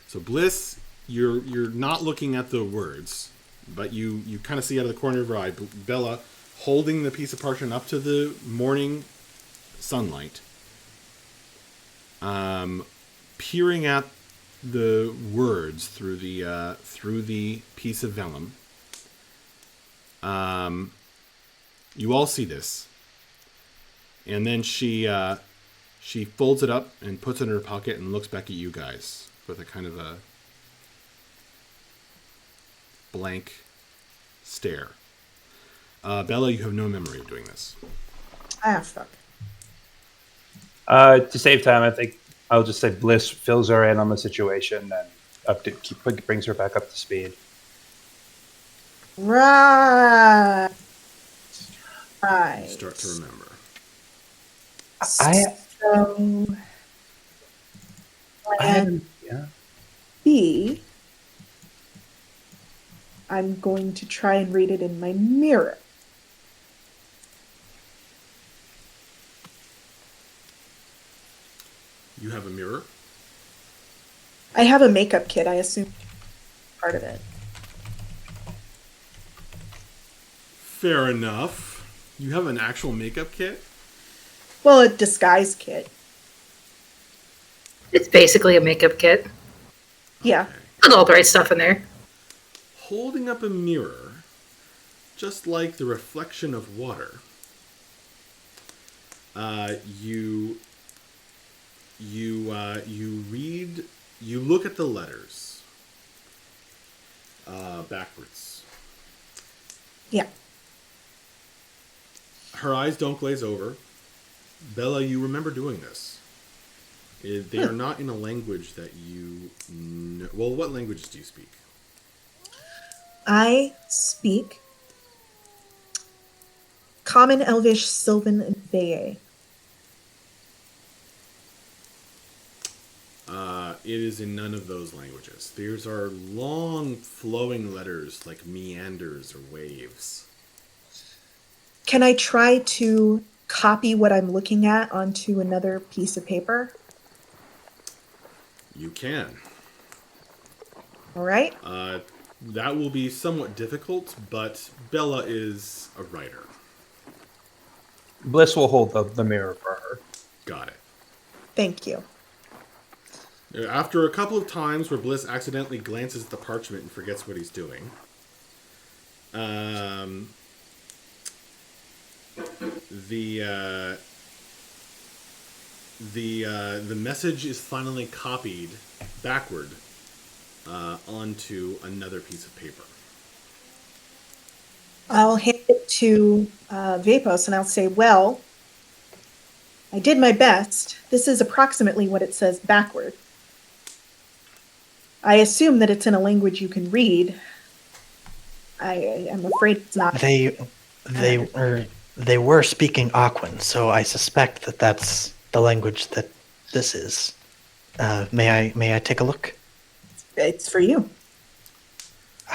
So Bliss, you're not looking at the words, but you kind of see out of the corner of your eye Bella holding the piece of parchment up to the morning sunlight, peering at the words through the piece of vellum. You all see this, and then she folds it up and puts it in her pocket and looks back at you guys with a kind of a blank stare. Bella, you have no memory of doing this. Ah, fuck. To save time, I think I'll just say Bliss fills her in on the situation and brings her back up to speed. Right. You start to remember. So, plan B, I'm going to try and read it in my mirror. You have a mirror? I have a makeup kit, I assume part of it. Fair enough. You have an actual makeup kit? Well, a disguise kit. It's basically a makeup kit. Yeah. Okay. Put all the right stuff in there. Holding up a mirror, just like the reflection of water, you look at the letters backwards. Yeah. Her eyes don't glaze over. Bella, you remember doing this. They are not in a language that you know. Well, what languages do you speak? I speak Common, Elvish, Sylvan, and Feye. It is in none of those languages. These are long, flowing letters like meanders or waves. Can I try to copy what I'm looking at onto another piece of paper? You can. All right. That will be somewhat difficult, but Bella is a writer. Bliss will hold the mirror for her. Got it. Thank you. After a couple of times where Bliss accidentally glances at the parchment and forgets what he's doing, the message is finally copied backward onto another piece of paper. I'll hand it to Vapos and I'll say, well, I did my best. This is approximately what it says backward. I assume that it's in a language you can read. I'm afraid it's not. They were speaking Aquan, so I suspect that that's the language that this is. May I take a look? It's for you.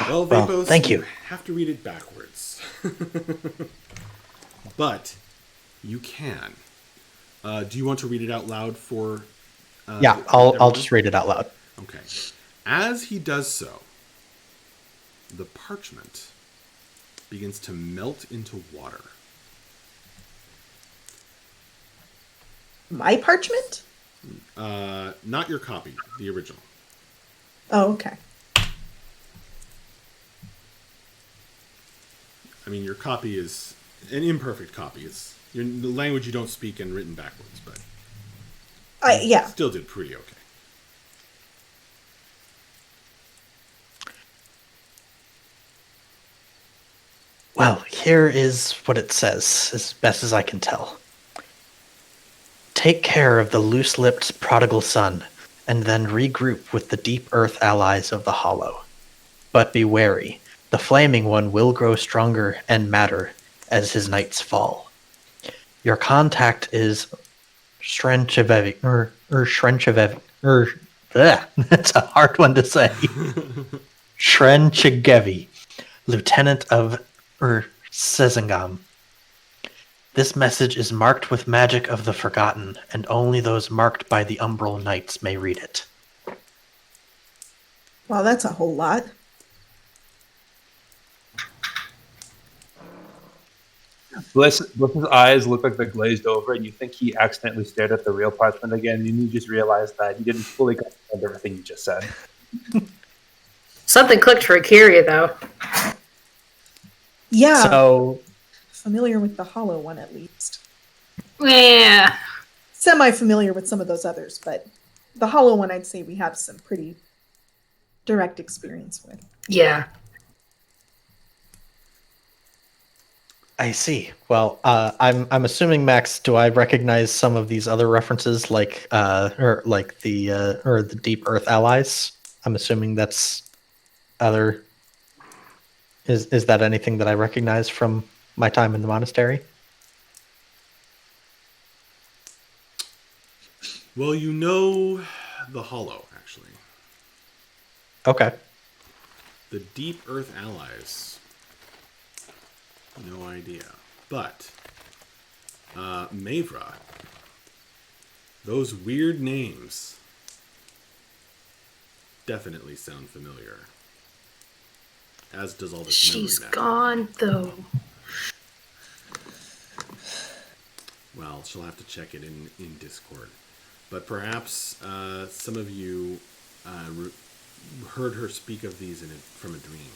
Well, Vapos, well, thank you. Have to read it backwards. But you can. Do you want to read it out loud for... yeah, I'll just read it out loud. Okay. As he does so, the parchment begins to melt into water. My parchment? Not your copy, the original. Oh, okay. I mean, your copy is an imperfect copy. It's the language you don't speak and written backwards, but yeah. Still did pretty okay. Well, here is what it says, as best as I can tell. Take care of the loose-lipped prodigal son, and then regroup with the deep earth allies of the Hollow. But be wary, the Flaming One will grow stronger and madder as his nights fall. Your contact is Shrenchevevi, that's a hard one to say. Shrenchegevi, Lieutenant of Sezingam. This message is marked with magic of the forgotten, and only those marked by the Umbral Knights may read it. Wow, that's a whole lot. Bliss's eyes look like they're glazed over, and you think he accidentally stared at the real parchment again, and you just realize that he didn't fully comprehend everything you just said. Something clicked for Akira, though. Yeah. So, Familiar with the Hollow one, at least. Yeah. Semi-familiar with some of those others, but the Hollow one I'd say we have some pretty direct experience with. Yeah. I see. Well, I'm assuming, Max, do I recognize some of these other references, like the Deep Earth Allies? I'm assuming that's other. Is that anything that I recognize from my time in the monastery? Well, you know the Hollow, actually. Okay. The Deep Earth Allies. No idea. But, Mavra, those weird names definitely sound familiar. As does all this She's memory magic. gone, though. Well, she'll have to check it in Discord. But perhaps some of you heard her speak of these from a dream.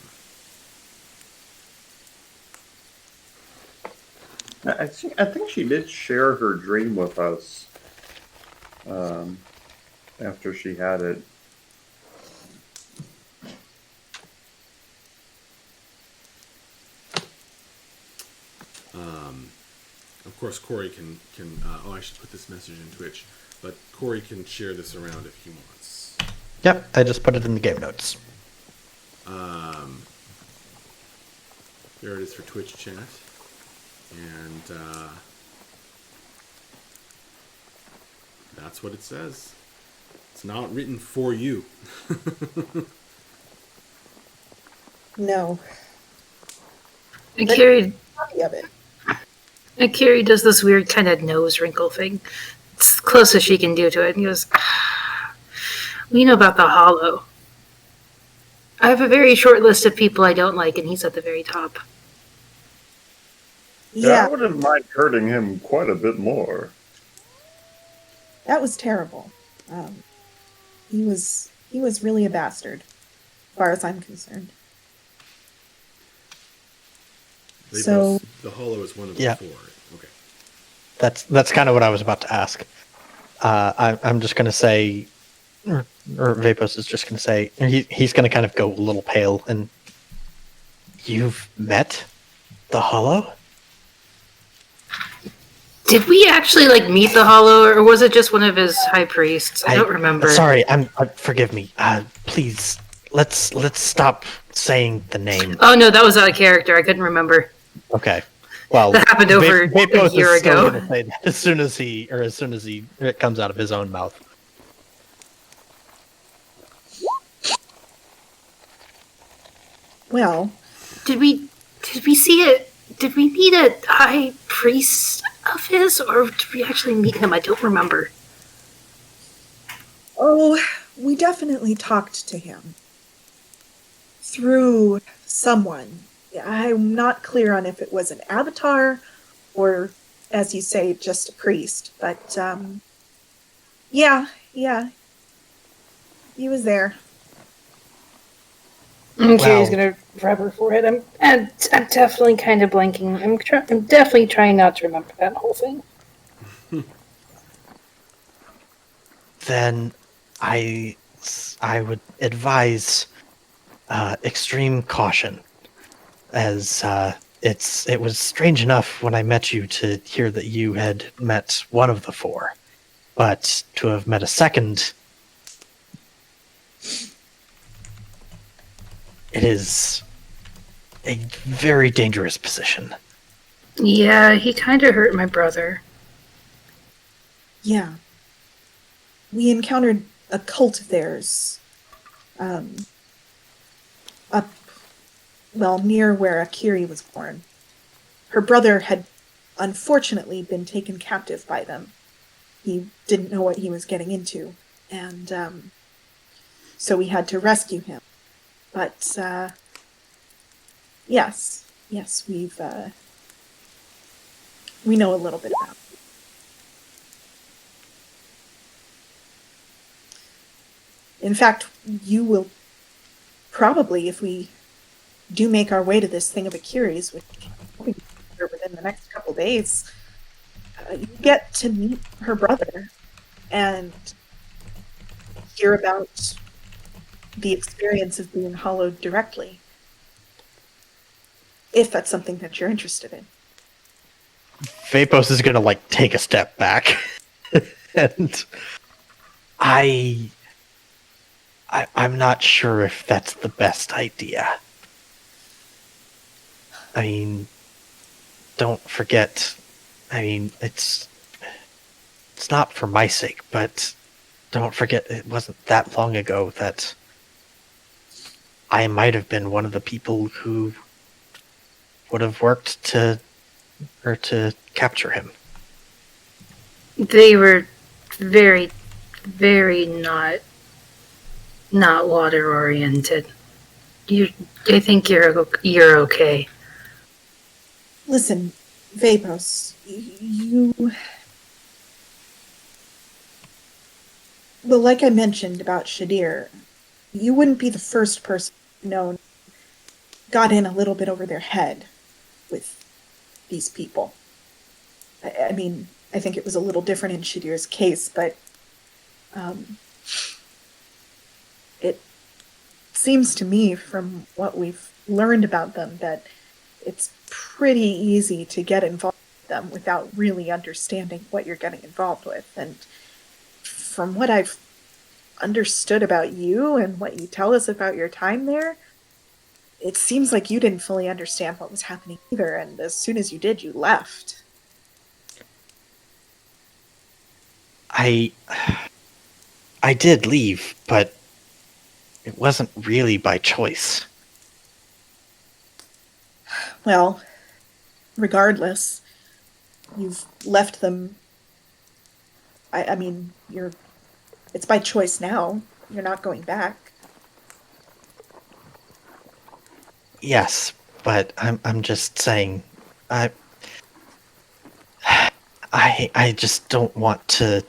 I think she did share her dream with us after she had it. Of course, Corey can. Oh, I should put this message in Twitch, but Corey can share this around if he wants. Yep, I just put it in the game notes. There it is for Twitch chat, and that's what it says. It's not written for you. No. And Carrie, Copy of it. Carrie does this weird kind of nose wrinkle thing. It's the closest she can do to it. And he goes, "We know about the Hollow. I have a very short list of people I don't like, and he's at the very top." Yeah, I wouldn't mind hurting him quite a bit more. that was terrible. He was really a bastard, as far as I'm concerned. So The Hollow is one of the Yeah. 4. Okay. That's kind of what I was about to ask. I'm just going to say, or Vapos is just going to say, he's going to kind of go a little pale. And you've met the Hollow? Did we actually meet the Hollow, or was it just one of his high priests? I don't remember. Sorry, forgive me. Please, let's stop saying the name. Oh no, that was out of character. I couldn't remember. Okay. Well, That happened over Vapos a year is still ago. gonna say that as soon as it comes out of his own mouth. well, Did we see it? Did we meet a high priest of his, or did we actually meet him? I don't remember. oh, we definitely talked to him through someone. I'm not clear on if it was an avatar or, as you say, just a priest. But yeah, he was there. Okay, he's Wow. gonna rub her forehead. I'm definitely kind of blanking. I'm definitely trying not to remember that whole thing. Then I would advise extreme caution, as it was strange enough when I met you to hear that you had met one of the 4, but to have met a second, it is a very dangerous position. Yeah, he kind of hurt my brother. Yeah. We encountered a cult of theirs up, well, near where Akiri was born. Her brother had unfortunately been taken captive by them. He didn't know what he was getting into, and so we had to rescue him. But yes, we know a little bit about it. In fact, you will probably, if we do make our way to this thing of Akiri's, which will be within the next couple days, you get to meet her brother and hear about the experience of being hollowed directly. If that's something that you're interested in. Vapos is gonna take a step back, and I'm not sure if that's the best idea. I mean, don't forget. I mean, it's not for my sake, but don't forget it wasn't that long ago that I might have been one of the people who would have worked to capture him. They were very, very not water oriented. I think you're okay. Listen, Vapos, you... Well, like I mentioned about Shadir, you wouldn't be the first person known got in a little bit over their head with these people. I mean, I think it was a little different in Shadir's case, but it seems to me from what we've learned about them that it's pretty easy to get involved with them without really understanding what you're getting involved with. And from what I've understood about you and what you tell us about your time there, it seems like you didn't fully understand what was happening either, and as soon as you did, you left. I did leave, but it wasn't really by choice. Well, regardless, you've left them. I mean, it's by choice now. You're not going back. Yes, but I'm just saying, I just don't want to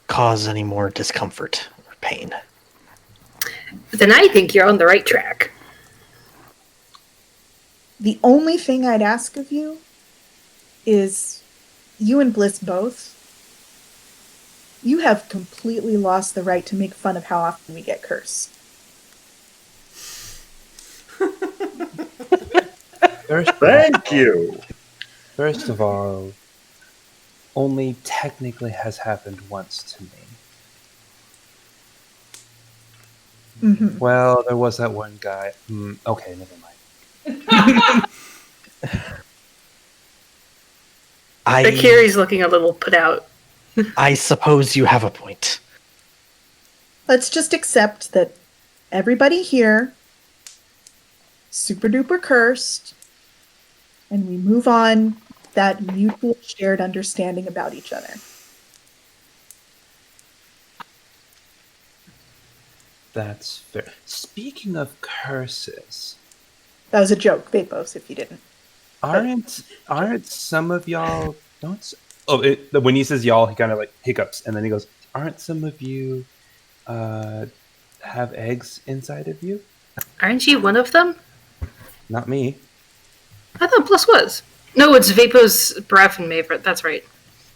cause any more discomfort or pain. Then I think you're on the right track. The only thing I'd ask of you is, you and Bliss both, you have completely lost the right to make fun of how often we get cursed. Thank you. First of all, only technically has happened once to me. Mm-hmm. Well, there was that one guy. Okay, never mind. Akiri's looking a little put out. I suppose you have a point. Let's just accept that everybody here super duper cursed, and we move on that mutual shared understanding about each other. That's fair. Speaking of curses, That was a joke, Vapos, if you didn't. aren't some of y'all don't? When he says y'all, he kind of like hiccups, and then he goes, "Aren't some of you have eggs inside of you?" Aren't you one of them? Not me. I thought Plus was. No, it's Vapo's breath and Maver. That's right.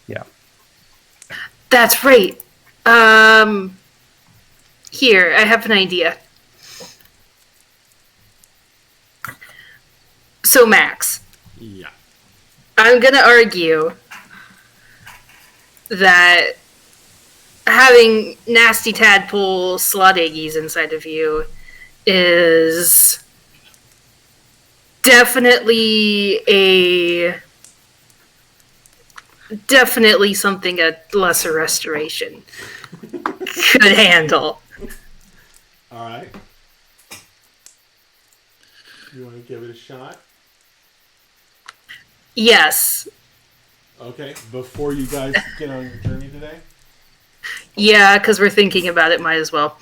Yeah. That's right. Here, I have an idea. So, Max, Yeah. I'm gonna argue that having nasty tadpole slot eggies inside of you is definitely something a lesser restoration could handle. All right. You want to give it a shot? Yes. Okay. Before you guys get on your journey today? Yeah, because we're thinking about it, might as well.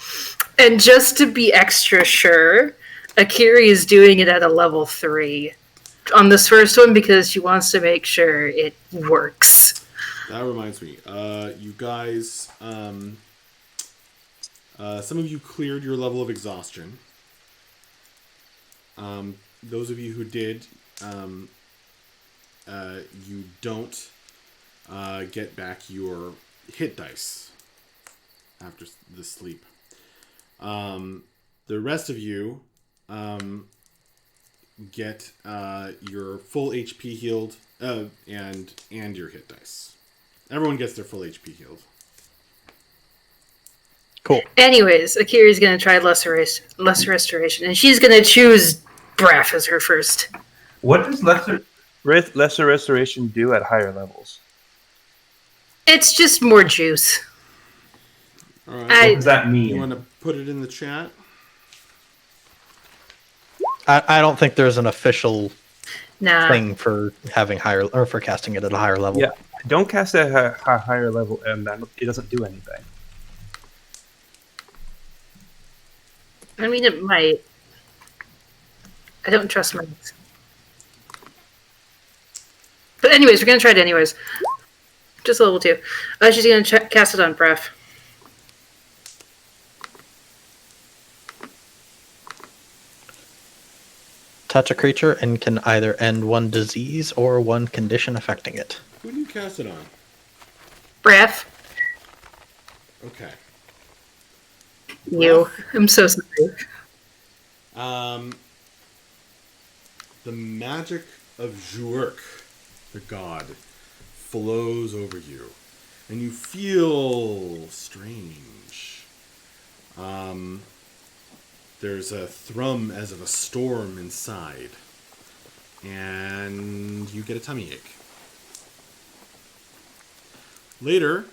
And just to be extra sure, Akiri is doing it at a level 3 on this first one because she wants to make sure it works. That reminds me. You guys, some of you cleared your level of exhaustion. Those of you who did, you don't get back your hit dice after the sleep. The rest of you get your full HP healed and your hit dice. Everyone gets their full HP healed. Cool. Anyways, Akiri's going to try lesser restoration, and she's going to choose Braff as her first. What does lesser? Lesser restoration do at higher levels? It's just more juice. All right. What does that mean? You want to put it in the chat? I don't think there's an official Nah. for having higher or for casting it at a higher level. Yeah, don't cast it at a higher level, and it doesn't do anything. I mean, it might. I don't trust my. But anyways, we're going to try it anyways. Just a level 2. She's going to cast it on Braff. touch a creature and can either end one disease or one condition affecting it. Who do you cast it on? Breath. Okay. You. I'm so sorry. The magic of Zhurk, the god, flows over you, and you feel strange. There's a thrum as of a storm inside, and you get a tummy ache. Later,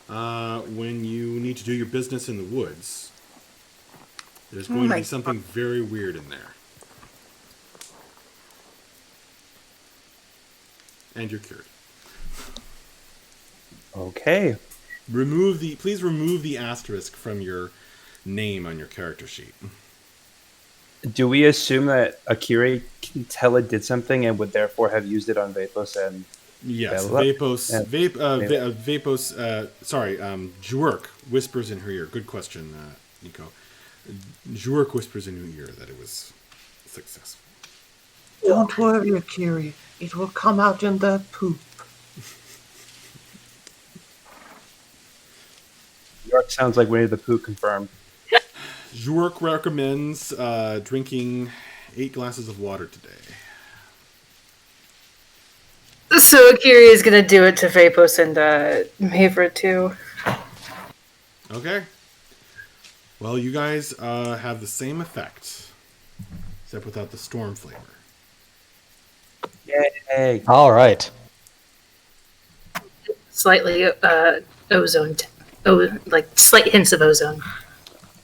when you need to do your business in the woods, there's going to be something very weird in there. And you're cured. Okay. Please remove the asterisk from your name on your character sheet. Do we assume that Akira Tella did something and would therefore have used it on Vapos and Yes, Bella? Jurk whispers in her ear. Good question, Nico. Jurk whispers in her ear that it was successful. Don't worry, Akira. It will come out in the poop. York sounds like Winnie the Pooh confirmed. Jurk recommends drinking 8 glasses of water today. So Akiri is gonna do it to Vapos and Mavra too. Okay. Well, you guys have the same effect, except without the storm flavor. Yay! All right. Slightly ozone, like slight hints of ozone.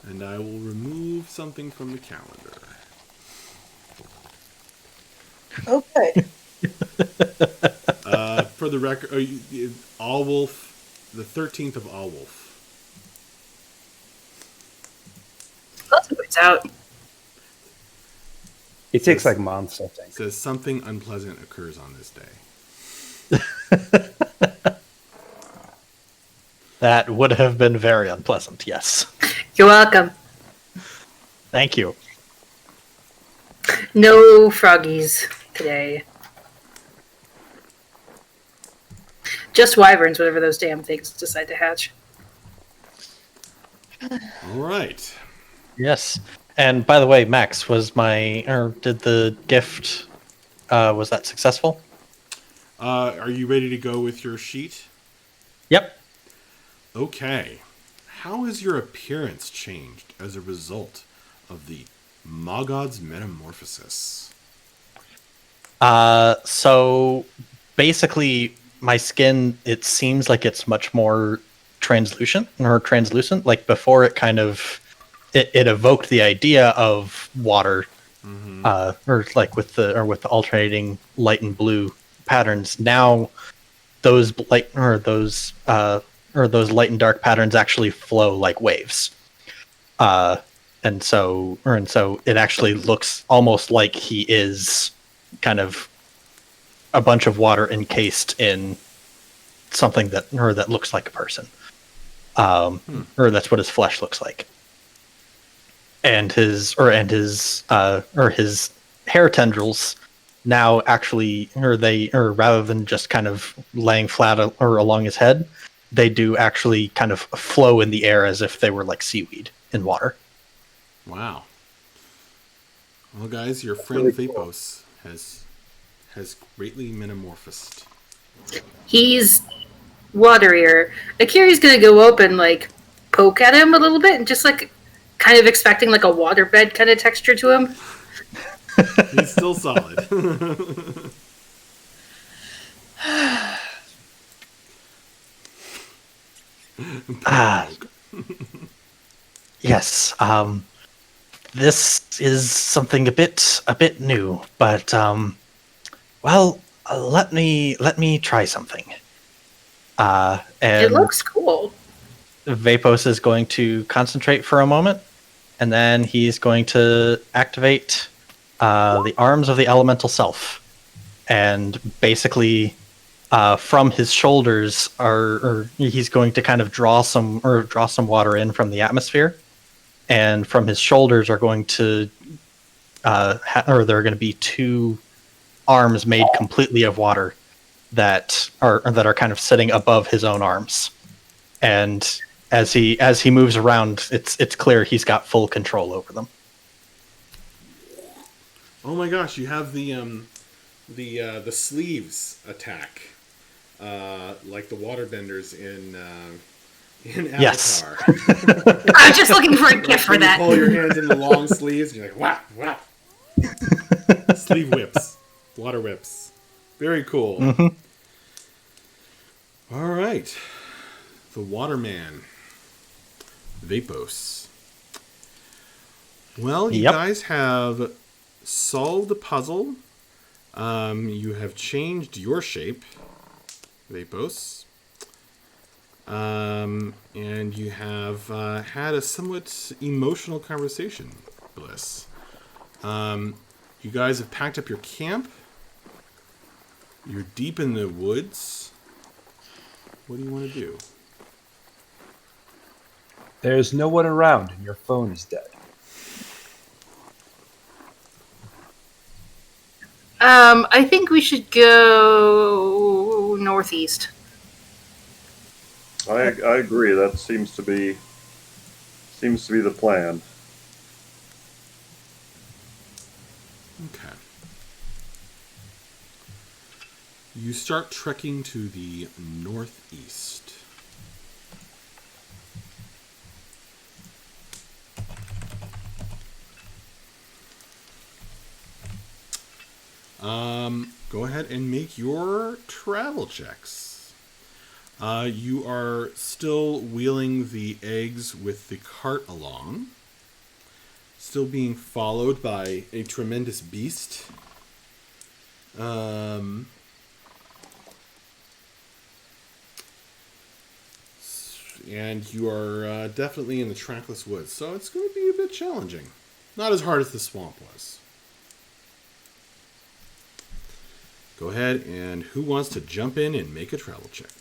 And I will remove something from the calendar. Oh, good. For the record, Allwolf, the 13th of Allwolf. That's what it's out. It takes like months, I think. Says something unpleasant occurs on this day. That would have been very unpleasant, yes. You're welcome. Thank you. No froggies today. Just wyverns, whatever those damn things decide to hatch. All right. Yes. And by the way, Max, did the gift, was that successful? Are you ready to go with your sheet? Yep. Okay. How has your appearance changed as a result of the Moggod's metamorphosis? So basically my skin, it seems like it's much more translucent. Like before it kind of, it evoked the idea of water, or with the alternating light and blue patterns. Now those light those light and dark patterns actually flow like waves. And so it actually looks almost like he is kind of a bunch of water encased in something that looks like a person. Or that's what his flesh looks like. And his hair tendrils now actually, rather than just kind of laying flat or along his head, they do actually kind of flow in the air as if they were like seaweed in water. Wow. Well, guys, your friend Vapos has greatly metamorphosed. He's waterier. Akiri's gonna go up and like poke at him a little bit and just like kind of expecting like a waterbed kind of texture to him. He's still solid. Yes. This is something a bit new, but let me try something. And It looks cool. Vapos is going to concentrate for a moment, and then he's going to activate the arms of the elemental self, and basically from his shoulders he's going to kind of draw some water in from the atmosphere, and from his shoulders are going to or there are going to be 2 arms made completely of water that are kind of sitting above his own arms. And as he moves around, it's clear he's got full control over them. Oh my gosh, you have the sleeves attack, like the waterbenders in Avatar. Yes. I was just looking for a gift for that. You pull your hands in the long sleeves, and you're like, whap, whap. Sleeve whips. Water whips. Very cool. Mm-hmm. All right. The Waterman. Vapos. Well, you guys have solved the puzzle. You have changed your shape, Vapos. And you have had a somewhat emotional conversation, Bliss. You guys have packed up your camp. You're deep in the woods. What do you want to do? There's no one around and your phone is dead. I think we should go northeast. I agree. That seems to be the plan. Okay. You start trekking to the northeast. Go ahead and make your travel checks. You are still wheeling the eggs with the cart along. Still being followed by a tremendous beast. And you are definitely in the trackless woods, so it's going to be a bit challenging. Not as hard as the swamp was. Go ahead, and who wants to jump in and make a travel check?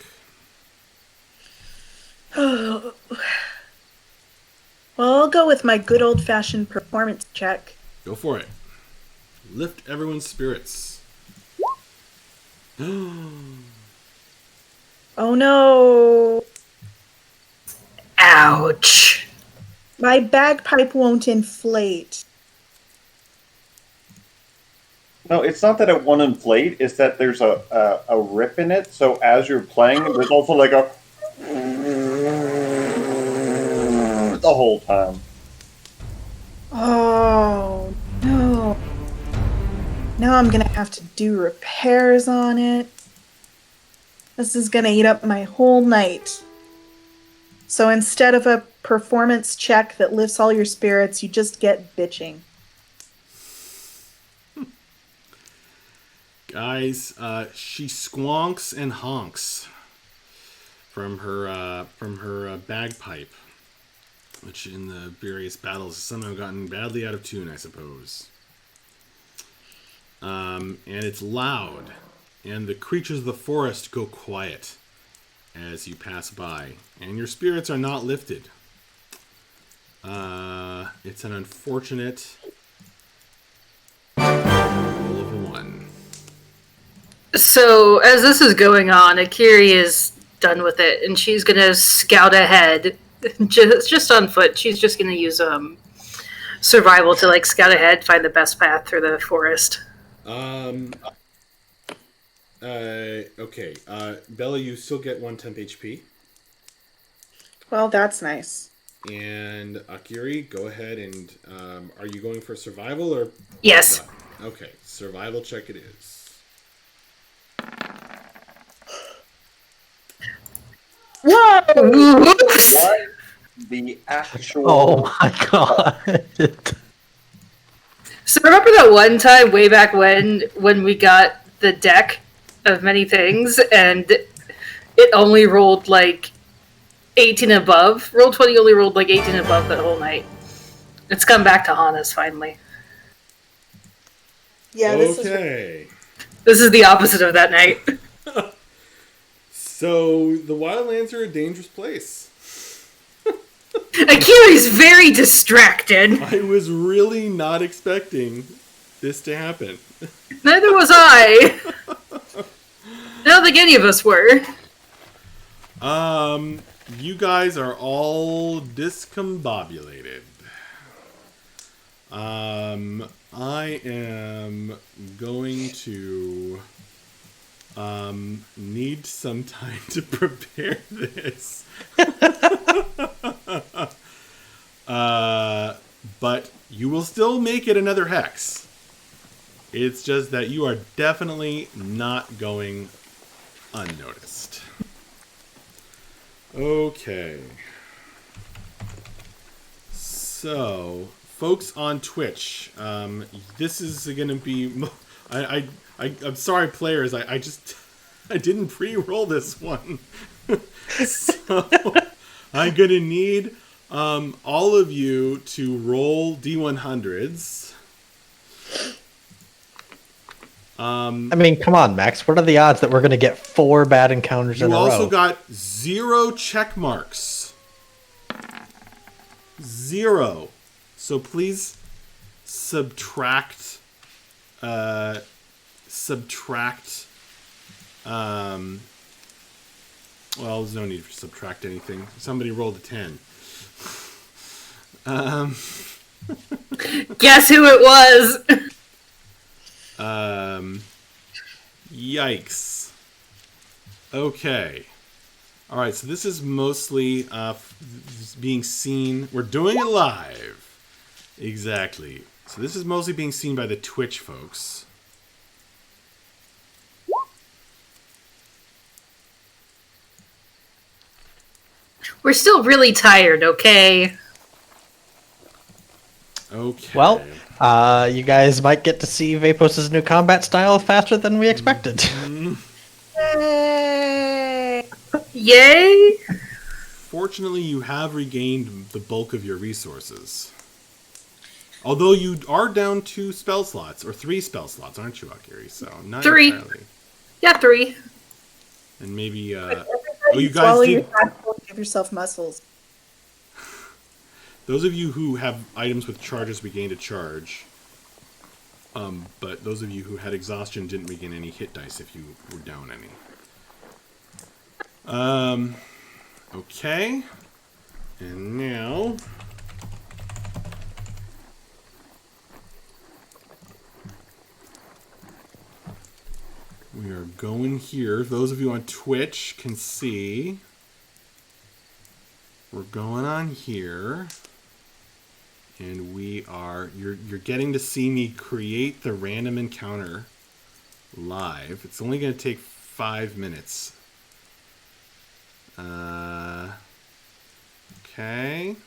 Well, I'll go with my good old-fashioned performance check. Go for it. Lift everyone's spirits. Oh no! Ouch. My bagpipe won't inflate. No, it's not that it won't inflate. It's that there's a rip in it. So as you're playing, there's also like a the whole time. Oh no! Now I'm gonna have to do repairs on it. This is gonna eat up my whole night. So instead of a performance check that lifts all your spirits, you just get bitching. Guys, she squonks and honks from her bagpipe, which in the various battles has somehow gotten badly out of tune, I suppose. And it's loud, and the creatures of the forest go quiet as you pass by, and your spirits are not lifted. It's an unfortunate roll of a 1. So, as this is going on, Akiri is done with it, and she's gonna scout ahead, just on foot. She's just gonna use survival to like scout ahead, find the best path through the forest. Okay. Bella, you still get 1 temp HP. Well, that's nice. And Akiri, go ahead and are you going for survival or? Yes. Okay, survival check it is. Whoa! Whoops! What the actual? Oh my god. So remember that one time way back when we got the deck of many things and it only rolled like 18 above? Roll 20 only rolled like 18 above that whole night. It's come back to haunt us finally. Yeah, Okay. This is the opposite of that night. So the Wildlands are a dangerous place. Akira's very distracted. I was really not expecting this to happen. Neither was I. I don't think any of us were. You guys are all discombobulated. I am going to need some time to prepare this. But you will still make it another hex. It's just that you are definitely not going unnoticed. Okay. So, folks on Twitch, this is going to be... I'm sorry, players. I didn't pre-roll this one. So, I'm going to need all of you to roll D100s. I mean, come on, Max. What are the odds that we're going to get 4 bad encounters in a You row? also got 0 check marks. 0. So please subtract. Well, there's no need to subtract anything. Somebody rolled a 10. Guess who it was? Yikes. Okay. All right, so this is mostly being seen. We're doing it live. Exactly. So this is mostly being seen by the Twitch folks. We're still really tired, okay? Okay. Well, you guys might get to see Vapos' new combat style faster than we expected. Yay! Fortunately, you have regained the bulk of your resources. Although you are down 2 spell slots, or 3 spell slots, aren't you, Akiri? So, not 3. entirely. Yeah, 3. And maybe, You swallow your tadpole and give yourself muscles. Those of you who have items with charges regained a charge. But those of you who had exhaustion didn't regain any hit dice if you were down any. Okay. And now... we are going here. Those of you on Twitch can see. We're going on here. And we are... You're getting to see me create the random encounter live. It's only going to take 5 minutes. Okay.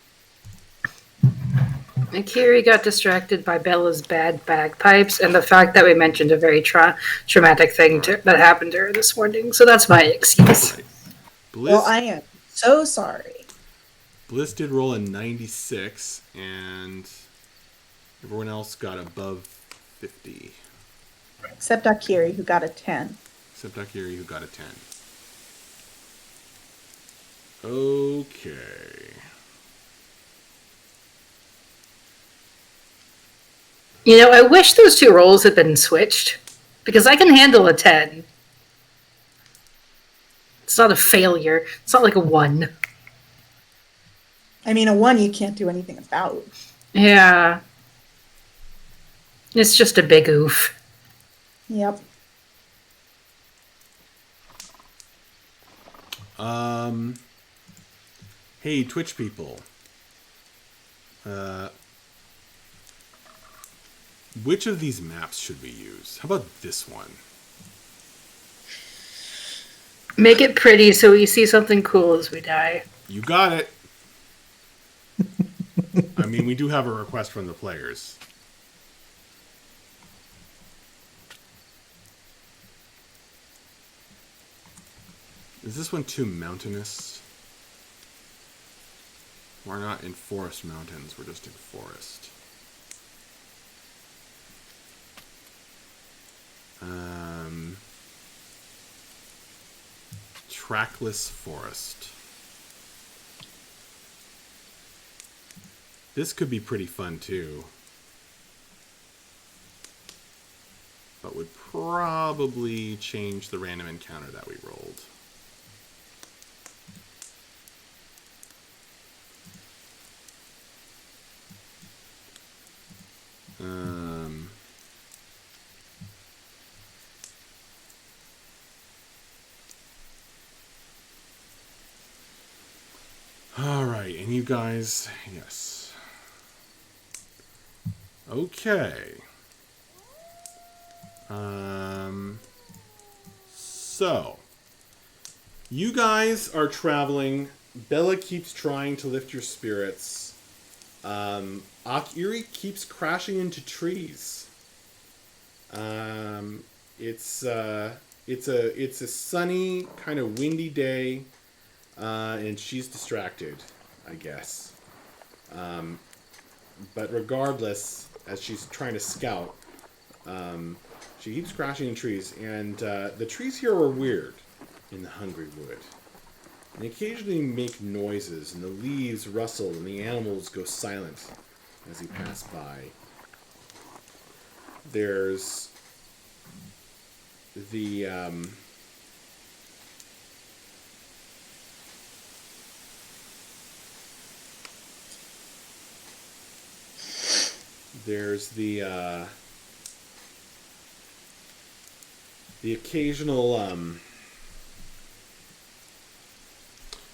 Akiri got distracted by Bella's bad bagpipes and the fact that we mentioned a very traumatic thing that happened to her this morning. So that's my excuse. Right. Well, I am so sorry. Bliss did roll a 96, and everyone else got above 50. Except Akiri, who got a 10. Except Akiri, who got a 10. Okay. You know, I wish those 2 rolls had been switched, because I can handle a 10. It's not a failure. It's not like a 1. I mean, a 1 you can't do anything about. Yeah. It's just a big oof. Yep. Hey, Twitch people. Which of these maps should we use? How about this one? Make it pretty so we see something cool as we die. You got it. I mean, we do have a request from the players. Is this one too mountainous? We're not in forest mountains, we're just in forest. Trackless forest. This could be pretty fun too. But would probably change the random encounter that we rolled. All right, and you guys, yes. Okay. So, you guys are traveling. Bella keeps trying to lift your spirits. Akiri keeps crashing into trees. It's a sunny, kind of windy day, and she's distracted, I guess. But regardless, as she's trying to scout, she keeps crashing in trees, and the trees here are weird in the Hungry Wood. And they occasionally make noises, and the leaves rustle, and the animals go silent as you pass by. There's the occasional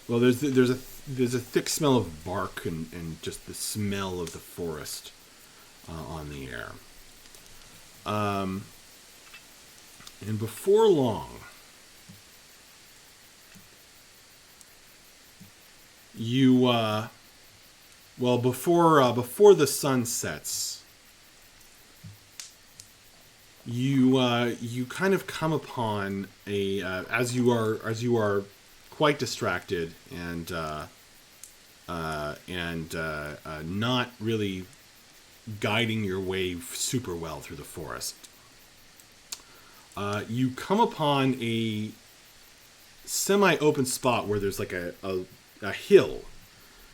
well, there's a thick smell of bark and just the smell of the forest on the air. And before long, you before the sun sets, you kind of come upon a as you are quite distracted and not really guiding your way super well through the forest. You come upon a semi-open spot where there's like a hill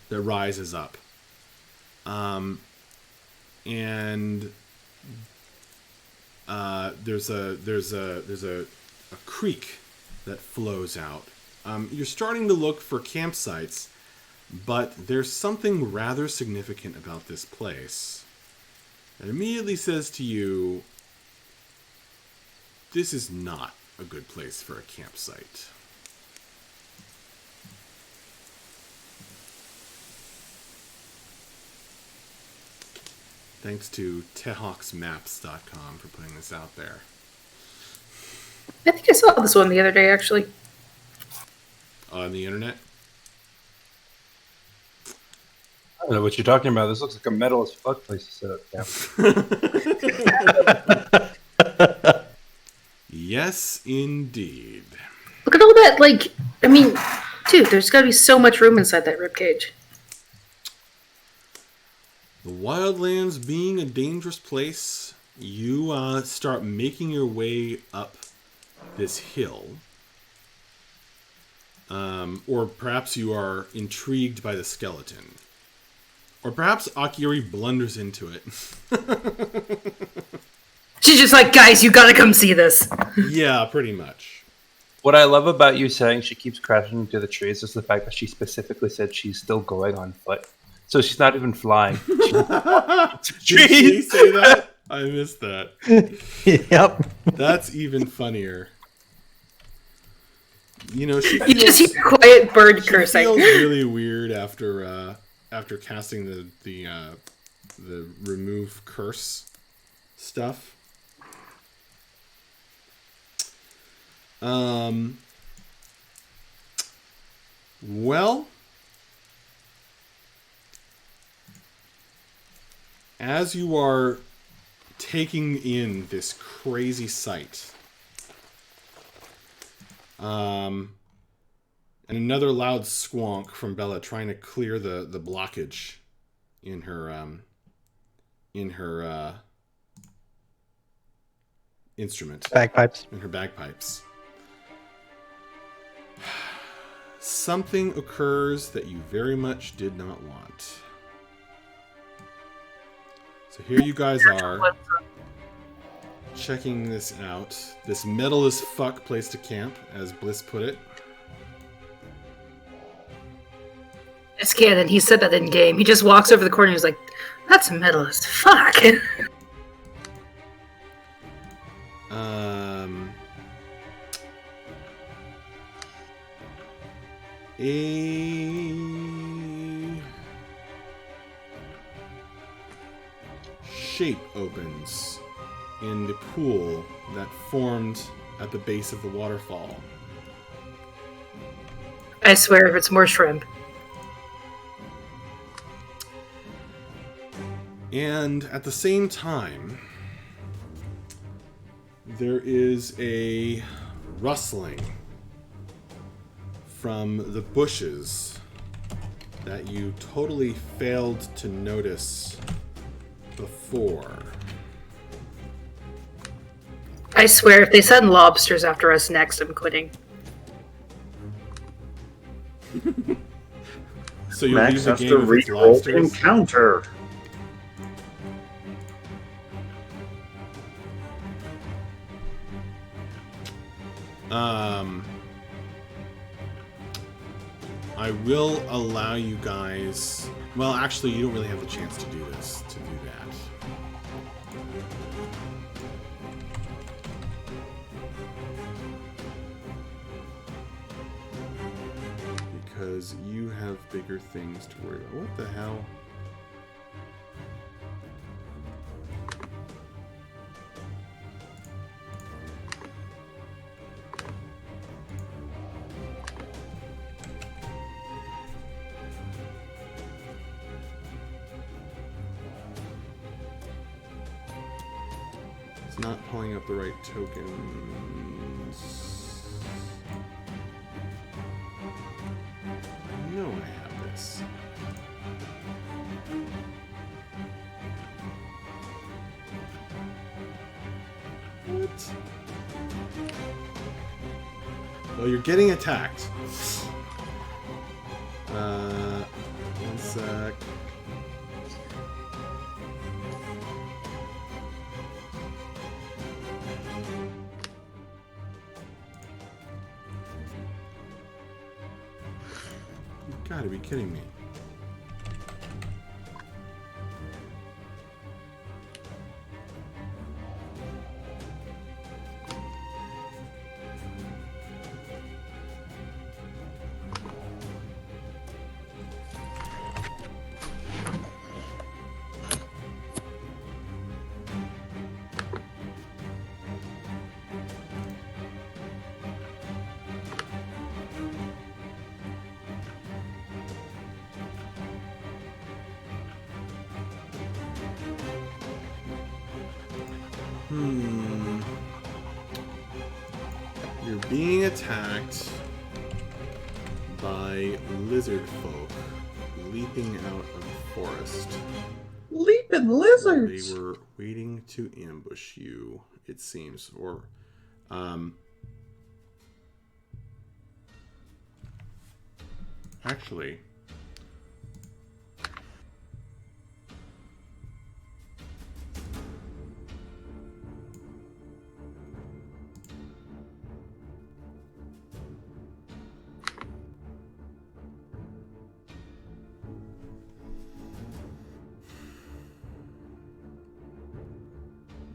that rises up, and there's a creek that flows out. You're starting to look for campsites, but there's something rather significant about this place that immediately says to you, this is not a good place for a campsite. Thanks to tehawksmaps.com for putting this out there. I think I saw this one the other day, actually. On the internet? I don't know what you're talking about. This looks like a metal as fuck place to set up camp. Yes, indeed. Look at all that, like, I mean, dude, there's gotta be so much room inside that ribcage. The Wildlands being a dangerous place, you start making your way up this hill. Or perhaps you are intrigued by the skeleton. Or perhaps Akiri blunders into it. She's just like, guys, you gotta come see this. Yeah, pretty much. What I love about you saying she keeps crashing into the trees is the fact that she specifically said she's still going on foot. So she's not even flying. Did she say that? I missed that. Yep. That's even funnier. You know, she feels, You just hear quiet bird she cursing. feels really weird after casting the remove curse stuff. Well, as you are taking in this crazy sight, and another loud squonk from Bella trying to clear the blockage in her instrument. Bagpipes. In her bagpipes. Something occurs that you very much did not want. So here you guys are, checking this out. This metal as fuck place to camp, as Bliss put it. It's canon. He said that in game. He just walks over the corner and he's like, "That's metal as fuck." A shape opens in the pool that formed at the base of the waterfall. I swear, if it's more shrimp. And at the same time, there is a rustling from the bushes that you totally failed to notice before. I swear, if they send lobsters after us next, I'm quitting. So you Max leave the has to game with its reroll lobsters? encounter. I will allow you guys... Well, actually, you don't really have the chance to do this, to do that. Because you have bigger things to worry about. What the hell? It's not pulling up the right tokens. I know I have this. What? Well, you're getting attacked. One sec. You've got to be kidding me. You're being attacked by lizard folk leaping out of the forest. Leaping lizards! They were waiting to ambush you, it seems. Or, actually...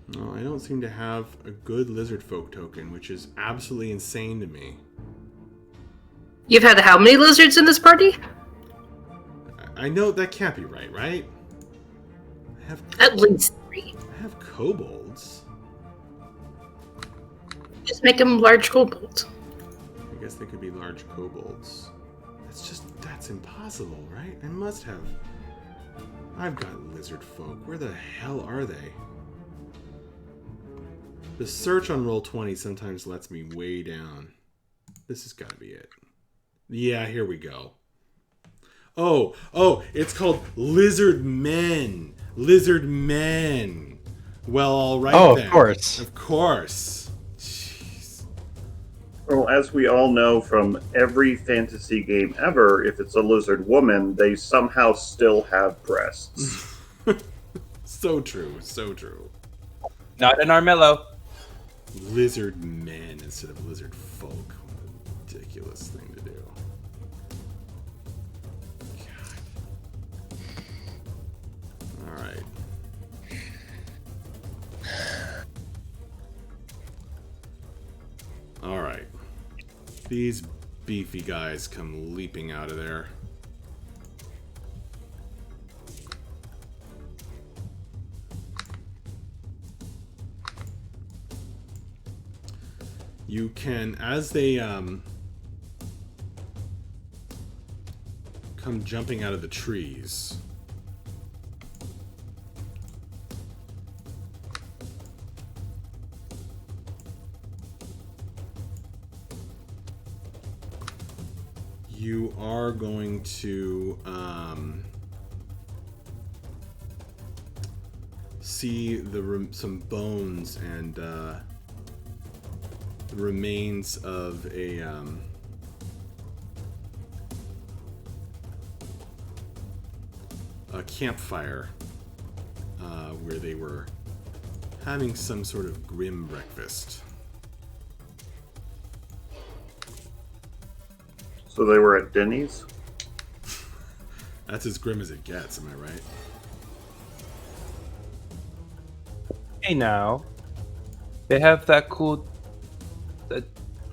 No, I don't seem to have a good lizard folk token, which is absolutely insane to me. You've had how many lizards in this party? I know that can't be right, right? I have At least 3. I have kobolds. Just make them large kobolds. I guess they could be large kobolds. That's impossible, right? I must have. I've got lizard folk. Where the hell are they? The search on Roll20 sometimes lets me way down. This has got to be it. Yeah, here we go. Oh, it's called Lizard Men. Lizard Men. Well, all right then. Of course. Of course. Jeez. Well, as we all know from every fantasy game ever, if it's a lizard woman, they somehow still have breasts. So true. So true. Not an Armello. Lizard men instead of lizard folk. What a ridiculous thing to do. God. All right. All right. These beefy guys come leaping out of there. You can, as they come jumping out of the trees, you are going to see some bones and remains of a campfire where they were having some sort of grim breakfast. So they were at Denny's? That's as grim as it gets, am I right? Hey now, they have that cool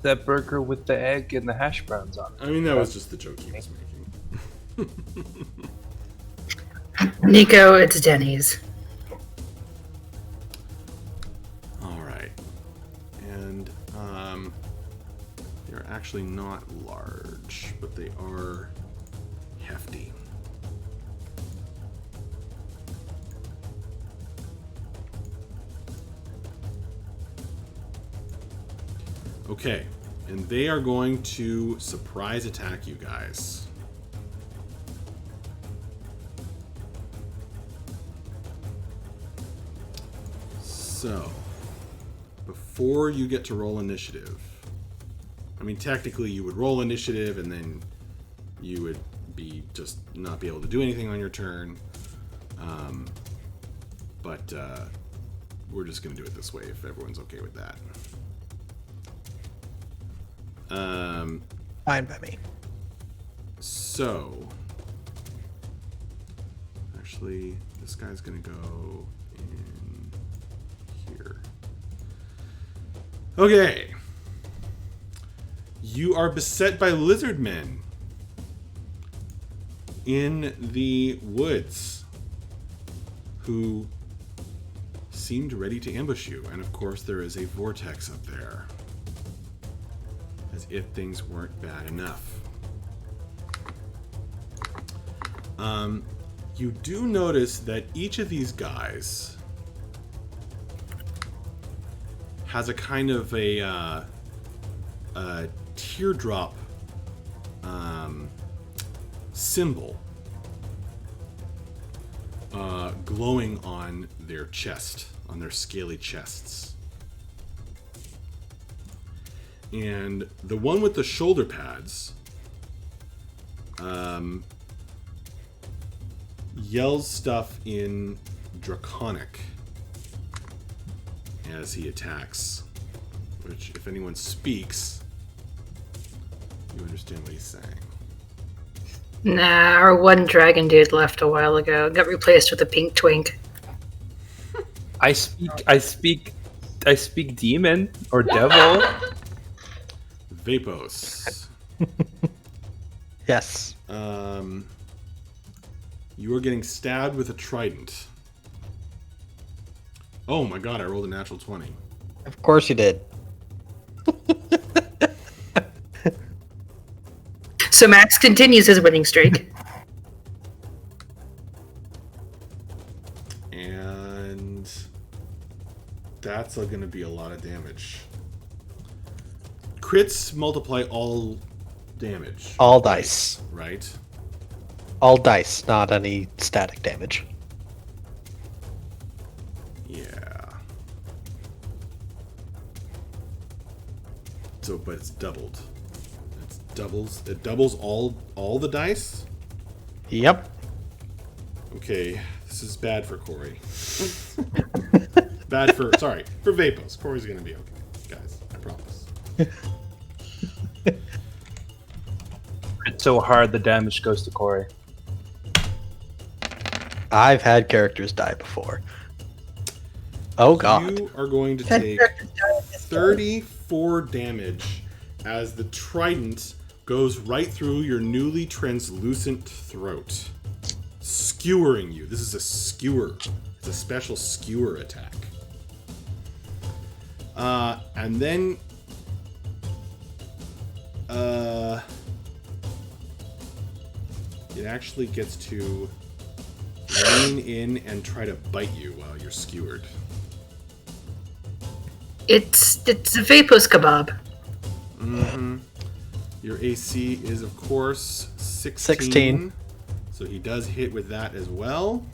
that burger with the egg and the hash browns on it. I mean, that was just the joke he was making. Nico, it's Denny's. All right, and they're actually not large, but they are hefty. Okay, and they are going to surprise attack you guys. So, before you get to roll initiative, I mean, technically you would roll initiative and then you would be just not be able to do anything on your turn. But we're just going to do it this way if everyone's okay with that. Fine by me. So, actually, this guy's gonna go in here. Okay. You are beset by lizard men in the woods who seemed ready to ambush you. And of course, there is a vortex up there. As if things weren't bad enough. You do notice that each of these guys has a kind of a teardrop symbol glowing on their chest, on their scaly chests. And the one with the shoulder pads yells stuff in Draconic as he attacks. Which, if anyone speaks, you understand what he's saying. Nah, our one dragon dude left a while ago. Got replaced with a pink twink. I speak demon or devil. Vapos. Yes. You are getting stabbed with a trident. Oh my god, I rolled a natural 20. Of course you did. So Max continues his winning streak. And that's going to be a lot of damage. Crits multiply all damage. All dice. Right? All dice, not any static damage. Yeah. So, but it's doubled. It doubles all the dice? Yep. Okay, this This is bad for Corey. Bad for Vapos. Corey's gonna be okay, guys. I promise. It's so hard the damage goes to Corey. I've had characters die before. Oh god. You are going to That take character's dying this game. 34 damage as the trident goes right through your newly translucent throat, skewering you. This is a skewer. It's a special skewer attack. And then it actually gets to lean in and try to bite you while you're skewered. It's a Vapos kebab. Mm-hmm. Your AC is, of course, 16. 16. So he does hit with that as well.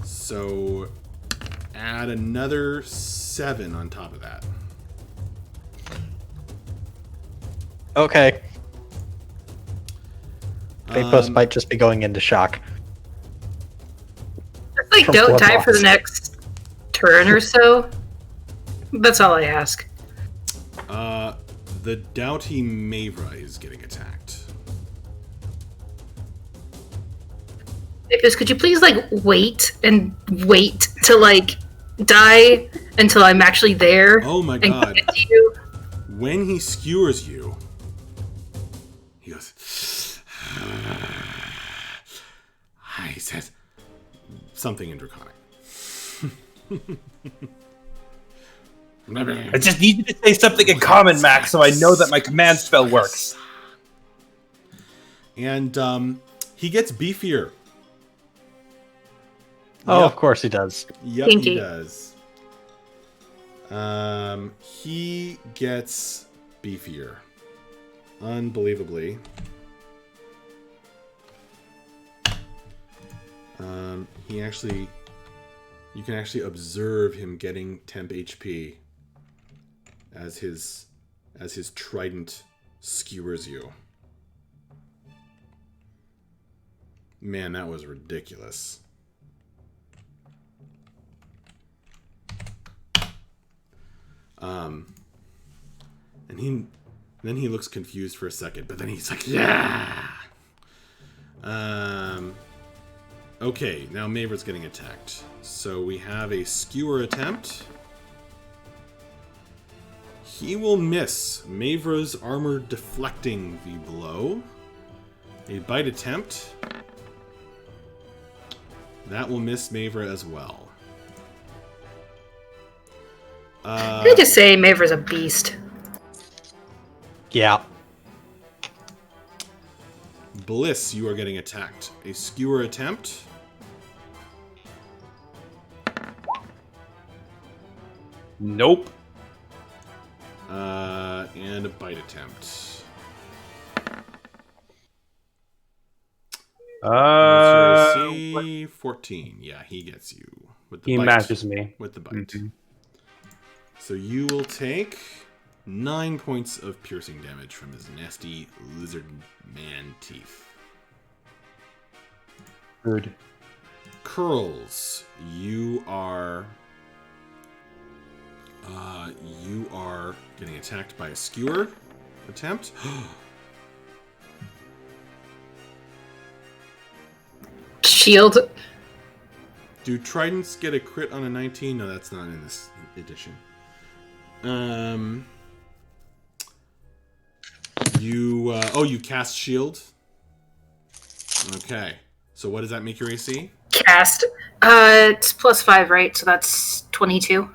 So add another 7 on top of that. Okay. Vapos might just be going into shock. Just like From don't blood die for the loss. next turn or so. That's all I ask. The doughty Mavra is getting attacked. Vapos, could you please wait to die until I'm actually there? Oh my and god. get to you? When he skewers you, he goes, he says something in Draconic. I just need you to say something in common, Max, so I know that my command spell works. And he gets beefier. Oh, Yep. of course he does. Yep, he Kinky. does. He gets beefier. Unbelievably. You can actually observe him getting temp HP as his trident skewers you. Man, that was ridiculous. And then he looks confused for a second, but then he's like, yeah. Okay, now Mavra's getting attacked. So we have a skewer attempt. He will miss Mavra's armor deflecting the blow. A bite attempt. That will miss Mavra as well. Can I just say Mavra's a beast? Yeah. Bliss, you are getting attacked. A skewer attempt. Nope. And a bite attempt. What's your AC? 14. Yeah, he gets you with the He bite. matches me. With the bite. Mhm. So you will take 9 points of piercing damage from his nasty lizard man teeth. Good. Curls, you are getting attacked by a skewer attempt. Shield. Do tridents get a crit on a 19? No, that's not in this edition. You cast shield. Okay. So what does that make your AC? Cast. It's +5, right? So that's 22.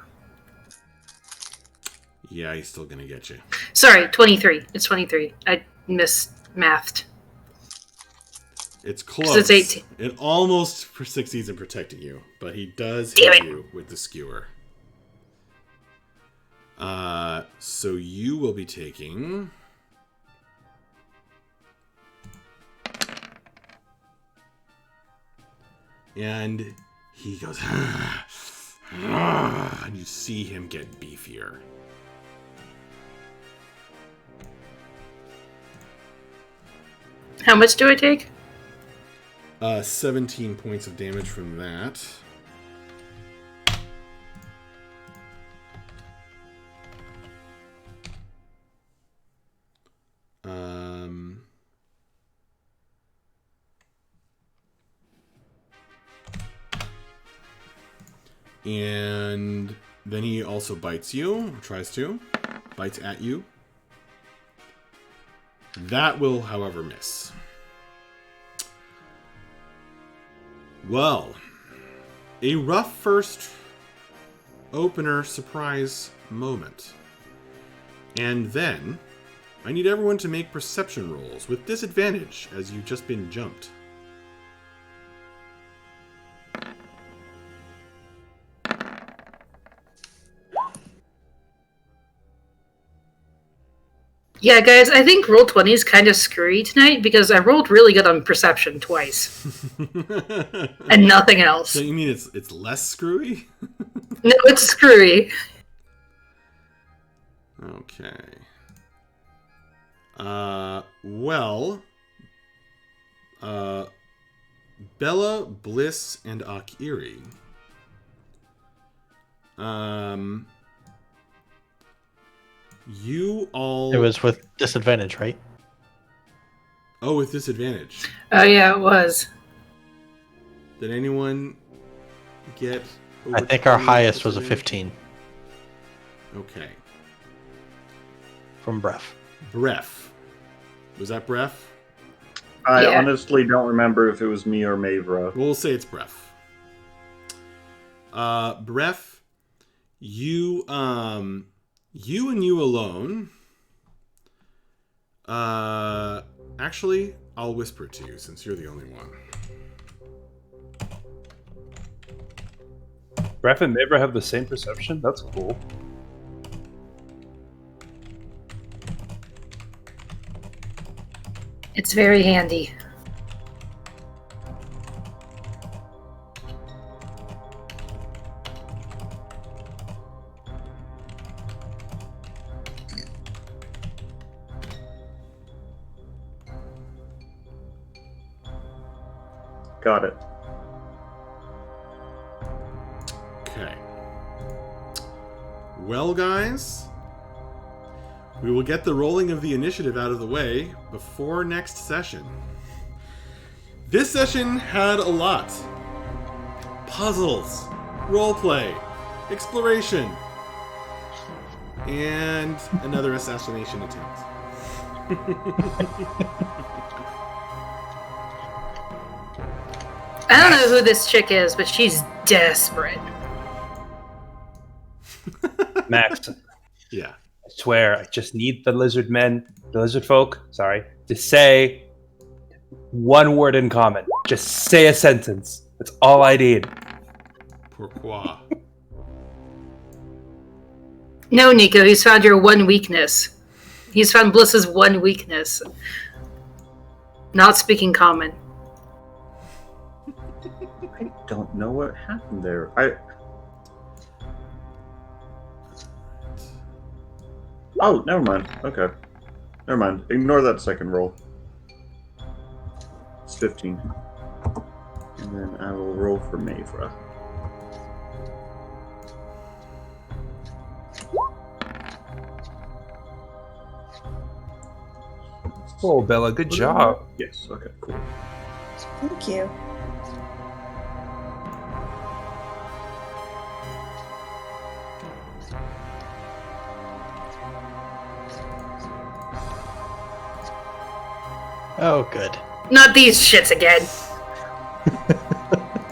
Yeah, he's still gonna get you. Sorry, 23. It's 23. I mismathed. It's close. It's 18. It almost succeeds in protecting you, but he does Damn hit it. you with the skewer. So you will be taking... And he goes... and you see him get beefier. How much do I take? 17 points of damage from that. And then he also bites you, or tries to. Bites at you. That will, however, miss. Well, a rough first opener surprise moment. And then, I need everyone to make perception rolls with disadvantage as you've just been jumped. Yeah, guys, I think Roll20 is kind of screwy tonight because I rolled really good on perception twice. And nothing else. So you mean it's less screwy? No, it's screwy. Okay. Well, Bella, Bliss, and Akiri. You all. It was with disadvantage, right? Oh, with disadvantage. Oh, yeah, it was. Did anyone get? I think our highest was a 15 Okay. from Breath. Bref. Was that Bref? I Yeah. honestly don't remember if it was me or Mavra. We'll say it's Bref. Bref, you and you alone. Actually, I'll whisper it to you since you're the only one. Bref and Mavra have the same perception? That's cool. It's very handy. Got it. Okay. Well, guys, we will get the rolling of the initiative out of the way before next session. This session had a lot. Puzzles, roleplay, exploration, and another assassination attempt. I don't know who this chick is, but she's desperate. Max, Yeah. I swear, I just need the lizard folk, to say one word in common. Just say a sentence. That's all I need. Pourquoi? No, Nico, he's found your one weakness. He's found Bliss's one weakness. Not speaking common. I don't know what happened there. Oh, never mind. Okay. Never mind. Ignore that second roll. It's 15. And then I will roll for Mavra. Oh, Bella, good job. Yes, okay, cool. Thank you. Oh, good. Not these shits again.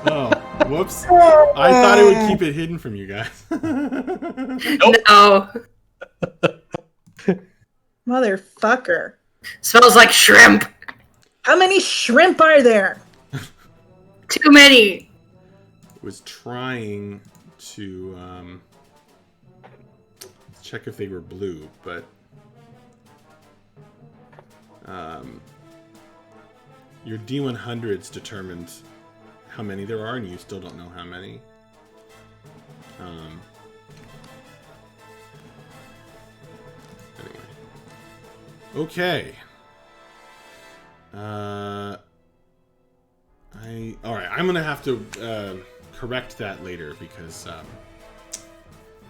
Oh, whoops. I thought it would keep it hidden from you guys. No. Motherfucker. Smells like shrimp. How many shrimp are there? Too many. Was trying to check if they were blue, but your D100's determined how many there are, and you still don't know how many. Anyway. Okay. All right. I'm gonna have to correct that later because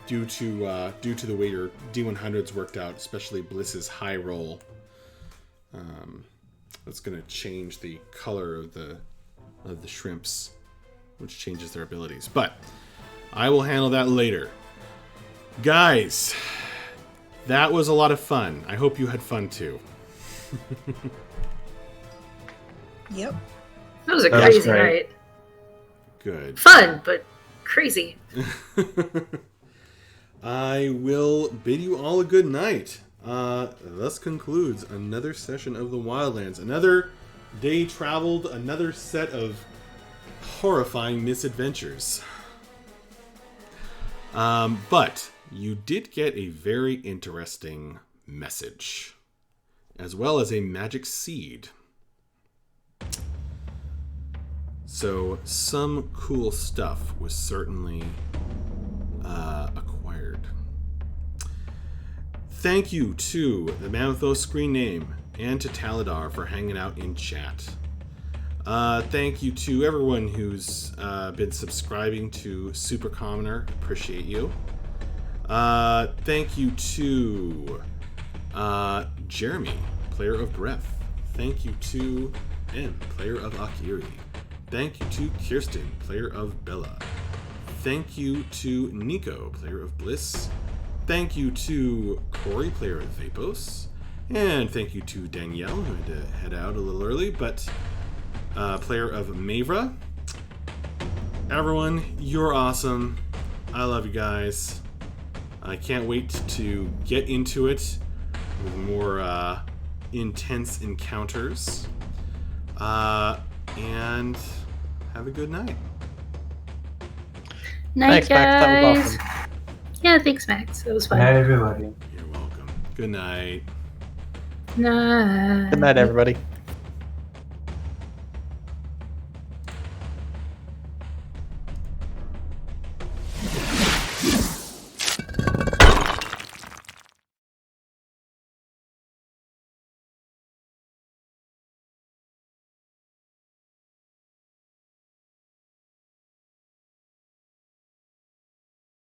due to the way your D100s worked out, especially Bliss's high roll, that's gonna change the color of the shrimps, which changes their abilities. But I will handle that later. Guys, that was a lot of fun. I hope you had fun too. Yep. That was a That was crazy great. night. Good. Fun, but crazy. I will bid you all a good night. Thus concludes another session of the Wildlands. Another day traveled, another set of horrifying misadventures. But you did get a very interesting message, as well as a magic seed. So some cool stuff was certainly acquired. Thank you to the man with no screen name and to Taladar for hanging out in chat. Thank you to everyone who's been subscribing to Super Commoner. Appreciate you. Thank you to Jeremy, player of Breath. Thank you to M, player of Akiri. Thank you to Kirsten, player of Bella. Thank you to Nico, player of Bliss. Thank you to Corey, player of Vapos. And thank you to Danielle, who had to head out a little early, but player of Mavra. Everyone, you're awesome. I love you guys. I can't wait to get into it with more intense encounters. And have a good night. Night, Thanks, Max. That was guys. awesome. Yeah, thanks, Max. It was Good fun. night, everybody. You're welcome. Good night. Night. Good night, everybody.